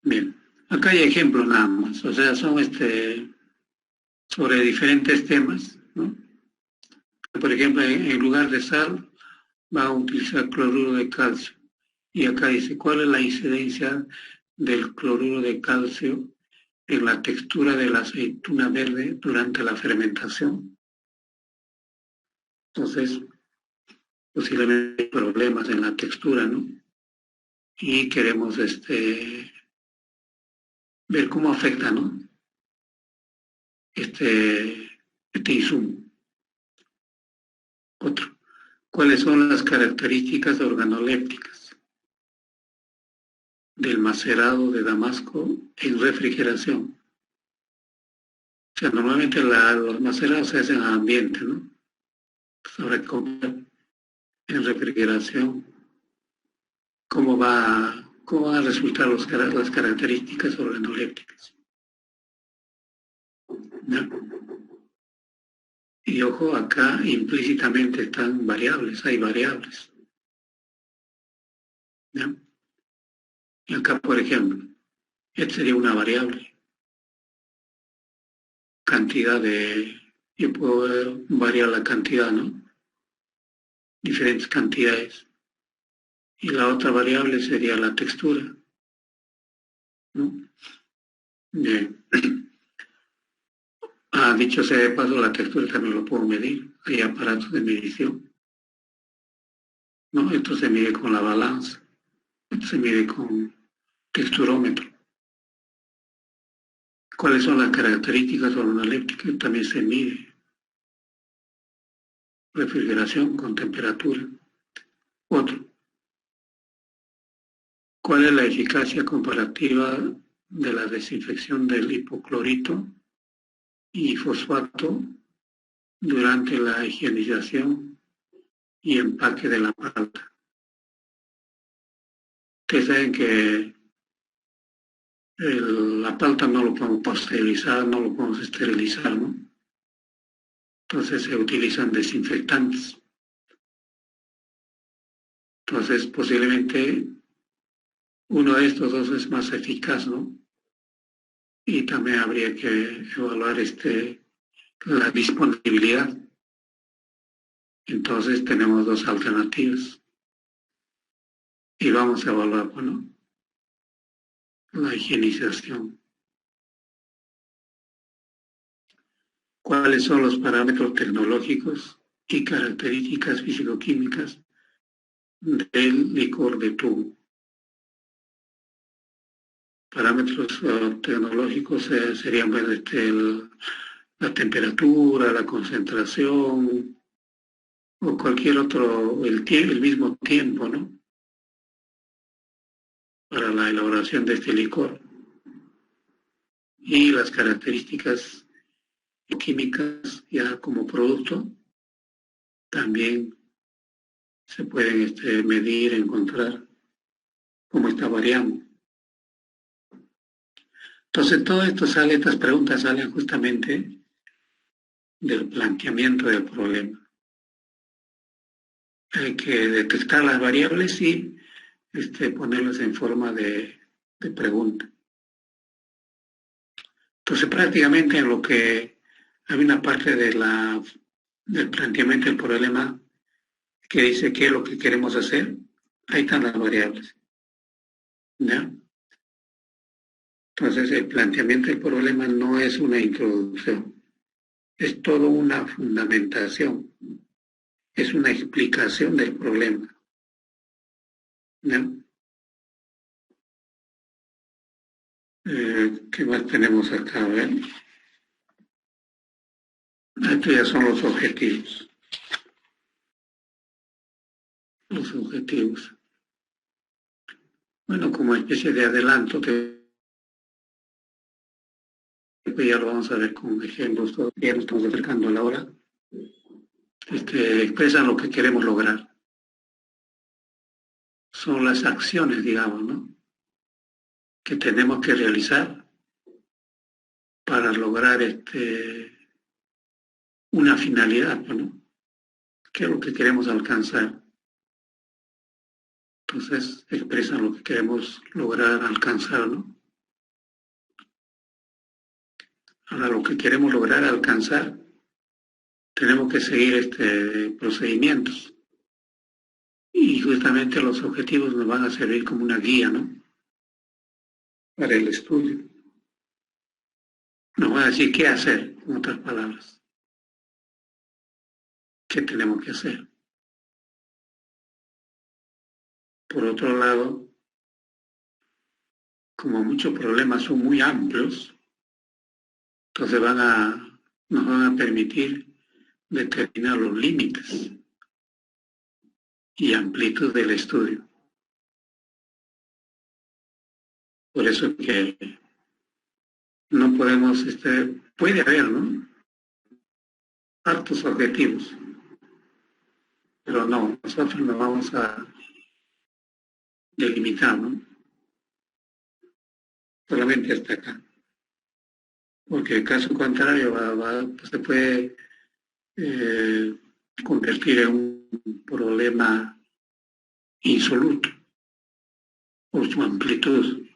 Bien, acá hay ejemplos nada más, o sea, son sobre diferentes temas, ¿no? Por ejemplo, en lugar de sal, va a utilizar cloruro de calcio. Y acá dice, ¿cuál es la incidencia del cloruro de calcio en la textura de la aceituna verde durante la fermentación? Entonces, posiblemente hay problemas en la textura, ¿no? Y queremos ver cómo afecta, ¿no? este insumo. Otro. ¿Cuáles son las características organolépticas del macerado de damasco en refrigeración? O sea, normalmente los macerados se hacen a ambiente, ¿no? Pues habrá que comprar en refrigeración cómo van a resultar las características organolépticas, ¿no? Y ojo, acá implícitamente están variables, hay variables, ¿no? Y acá, por ejemplo, esta sería una variable, cantidad de, yo puedo variar la cantidad, ¿no? Diferentes cantidades. Y la otra variable sería la textura, ¿no? Bien. Dicho sea de paso, la textura también lo puedo medir. Hay aparatos de medición, ¿no? Esto se mide con la balanza, esto se mide con texturómetro. ¿Cuáles son las características organolépticas? También se mide. Refrigeración con temperatura. Otro. ¿Cuál es la eficacia comparativa de la desinfección del hipoclorito y fosfato durante la higienización y empaque de la palta? Ustedes saben que la palta no lo podemos pasteurizar, no lo podemos esterilizar, ¿no? Entonces se utilizan desinfectantes. Entonces posiblemente uno de estos dos es más eficaz, ¿no? Y también habría que evaluar la disponibilidad. Entonces tenemos dos alternativas y vamos a evaluar, bueno, la higienización. ¿Cuáles son los parámetros tecnológicos y características físico-químicas del licor de tubo? Parámetros tecnológicos serían pues, la temperatura, la concentración o cualquier otro, el mismo tiempo, ¿no? Para la elaboración de este licor. Y las características químicas ya como producto también se pueden medir, encontrar cómo está variando. Entonces todo esto sale, estas preguntas salen justamente del planteamiento del problema. Hay que detectar las variables y ponerlas en forma de pregunta. Entonces prácticamente en lo que hay una parte del planteamiento del problema que dice qué es lo que queremos hacer, ahí están las variables, ¿ya? Entonces el planteamiento del problema no es una introducción, es toda una fundamentación, es una explicación del problema, ¿ya? ¿Qué más tenemos acá? A ver. Estos ya son los objetivos. Los objetivos. Bueno, como especie de adelanto, que ya lo vamos a ver con ejemplos, todavía nos estamos acercando a la hora. Expresan lo que queremos lograr. Son las acciones, digamos, ¿no? Que tenemos que realizar para lograr una finalidad, ¿no? ¿Qué es lo que queremos alcanzar? Entonces expresan lo que queremos lograr, alcanzar, ¿no? Ahora, lo que queremos lograr, alcanzar, tenemos que seguir procedimientos. Y justamente los objetivos nos van a servir como una guía, ¿no? Para el estudio. Nos van a decir qué hacer, en otras palabras. ¿Qué tenemos que hacer? Por otro lado, como muchos problemas son muy amplios, entonces van a nos van a permitir determinar los límites y amplitud del estudio. Por eso que no podemos, puede haber, ¿no?, hartos objetivos, pero no, nosotros nos vamos a delimitar, ¿no?, solamente hasta acá, porque en caso contrario pues se puede convertir en un problema insoluto por su amplitud.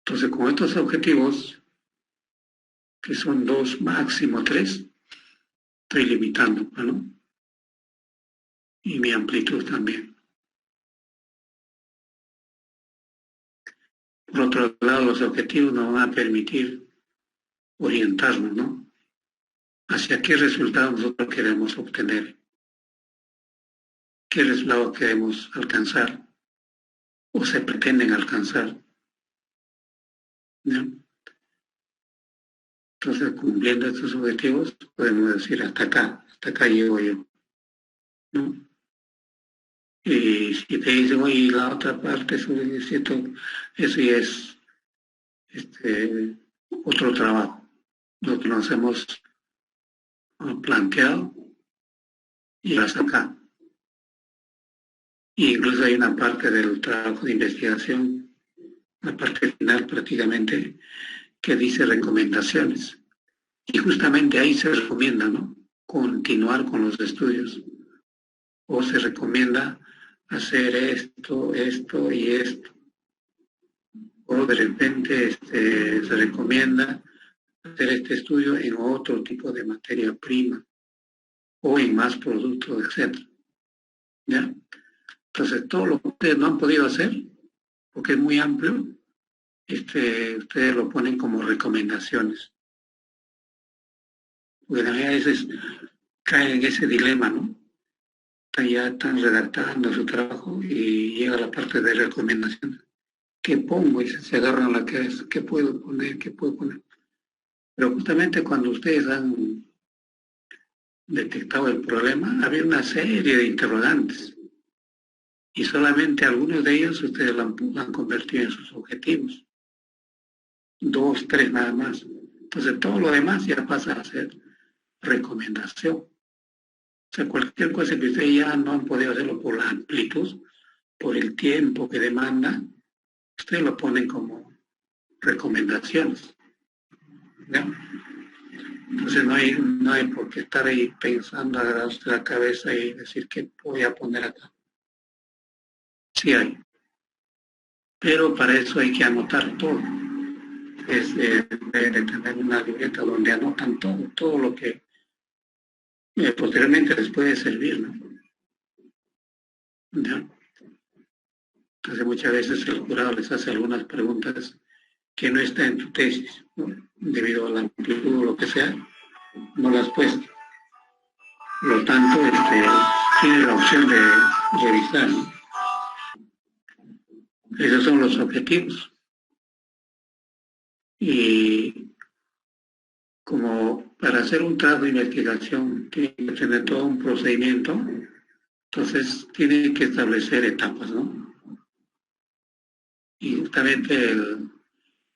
Entonces, con estos objetivos, que son 2, máximo 3, estoy limitando, ¿no?, y mi amplitud también. Por otro lado, los objetivos nos van a permitir orientarnos, ¿no?, hacia qué resultado nosotros queremos obtener, qué resultados queremos alcanzar o se pretenden alcanzar, ¿no? Entonces, cumpliendo estos objetivos, podemos decir hasta acá llego yo, ¿no? Y si te dicen, oye, la otra parte, eso ya es otro trabajo, lo que nos hemos planteado y hasta acá. Y incluso hay una parte del trabajo de investigación, la parte final prácticamente, que dice recomendaciones. Y justamente ahí se recomienda, ¿no?, continuar con los estudios. O se recomienda hacer esto y esto. O de repente se recomienda hacer este estudio en otro tipo de materia prima o en más productos, etc. ¿Ya? Entonces, todo lo que ustedes no han podido hacer, porque es muy amplio, ustedes lo ponen como recomendaciones. Porque también a veces caen en ese dilema, ¿no? Ya están redactando su trabajo y llega la parte de recomendaciones. ¿Qué pongo? Y se agarran la cabeza. ¿Qué puedo poner? ¿Qué puedo poner? Pero justamente cuando ustedes han detectado el problema, había una serie de interrogantes. Y solamente algunos de ellos ustedes lo han convertido en sus objetivos. 2, 3 nada más. Entonces todo lo demás ya pasa a ser recomendación. O sea, cualquier cosa que ustedes ya no han podido hacerlo por la amplitud, por el tiempo que demanda, ustedes lo ponen como recomendaciones, ¿ya? Entonces no hay por qué estar ahí pensando, agarrarse la cabeza y decir qué voy a poner acá. Sí hay, pero para eso hay que anotar todo. Es de tener una libreta donde anotan todo lo que posteriormente les puede servir, ¿no? ¿Ya? Entonces muchas veces el jurado les hace algunas preguntas que no están en tu tesis, ¿no?, debido a la amplitud o lo que sea, no las puedes. Por lo tanto, tiene la opción de revisar, ¿no? Esos son los objetivos. Y como para hacer un trabajo de investigación tiene que tener todo un procedimiento, entonces tiene que establecer etapas, ¿no? Y justamente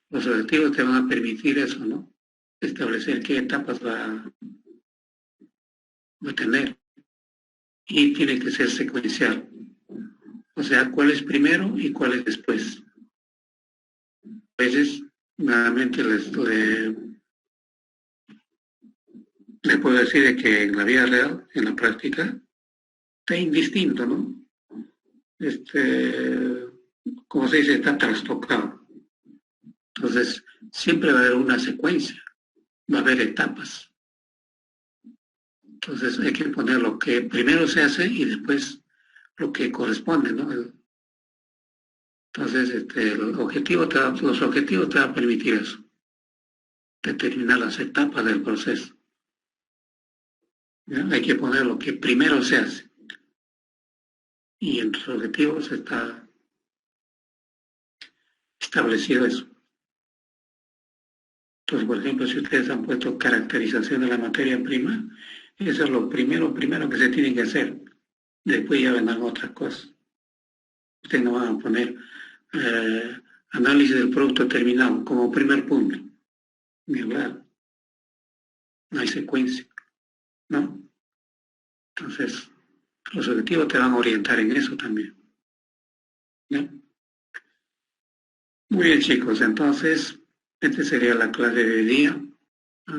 los objetivos te van a permitir eso, ¿no? Establecer qué etapas va a tener. Y tiene que ser secuencial. O sea, cuál es primero y cuál es después. A veces, nuevamente le puedo decir de que en la vida real, en la práctica, está indistinto, ¿no? Como se dice, está trastocado. Entonces, siempre va a haber una secuencia, va a haber etapas. Entonces, hay que poner lo que primero se hace y después lo que corresponde, ¿no? Entonces, los objetivos te van a permitir eso, determinar las etapas del proceso. ¿Ya? Hay que poner lo que primero se hace. Y en los objetivos está establecido eso. Entonces, por ejemplo, si ustedes han puesto caracterización de la materia prima, eso es lo primero que se tiene que hacer. Después ya vendrán otras cosas. Ustedes no van a poner análisis del producto terminado como primer punto. Ni hablar. No hay secuencia, ¿no? Entonces, los objetivos te van a orientar en eso también, ¿no? Muy bien, chicos. Entonces, esta sería la clase de hoy día.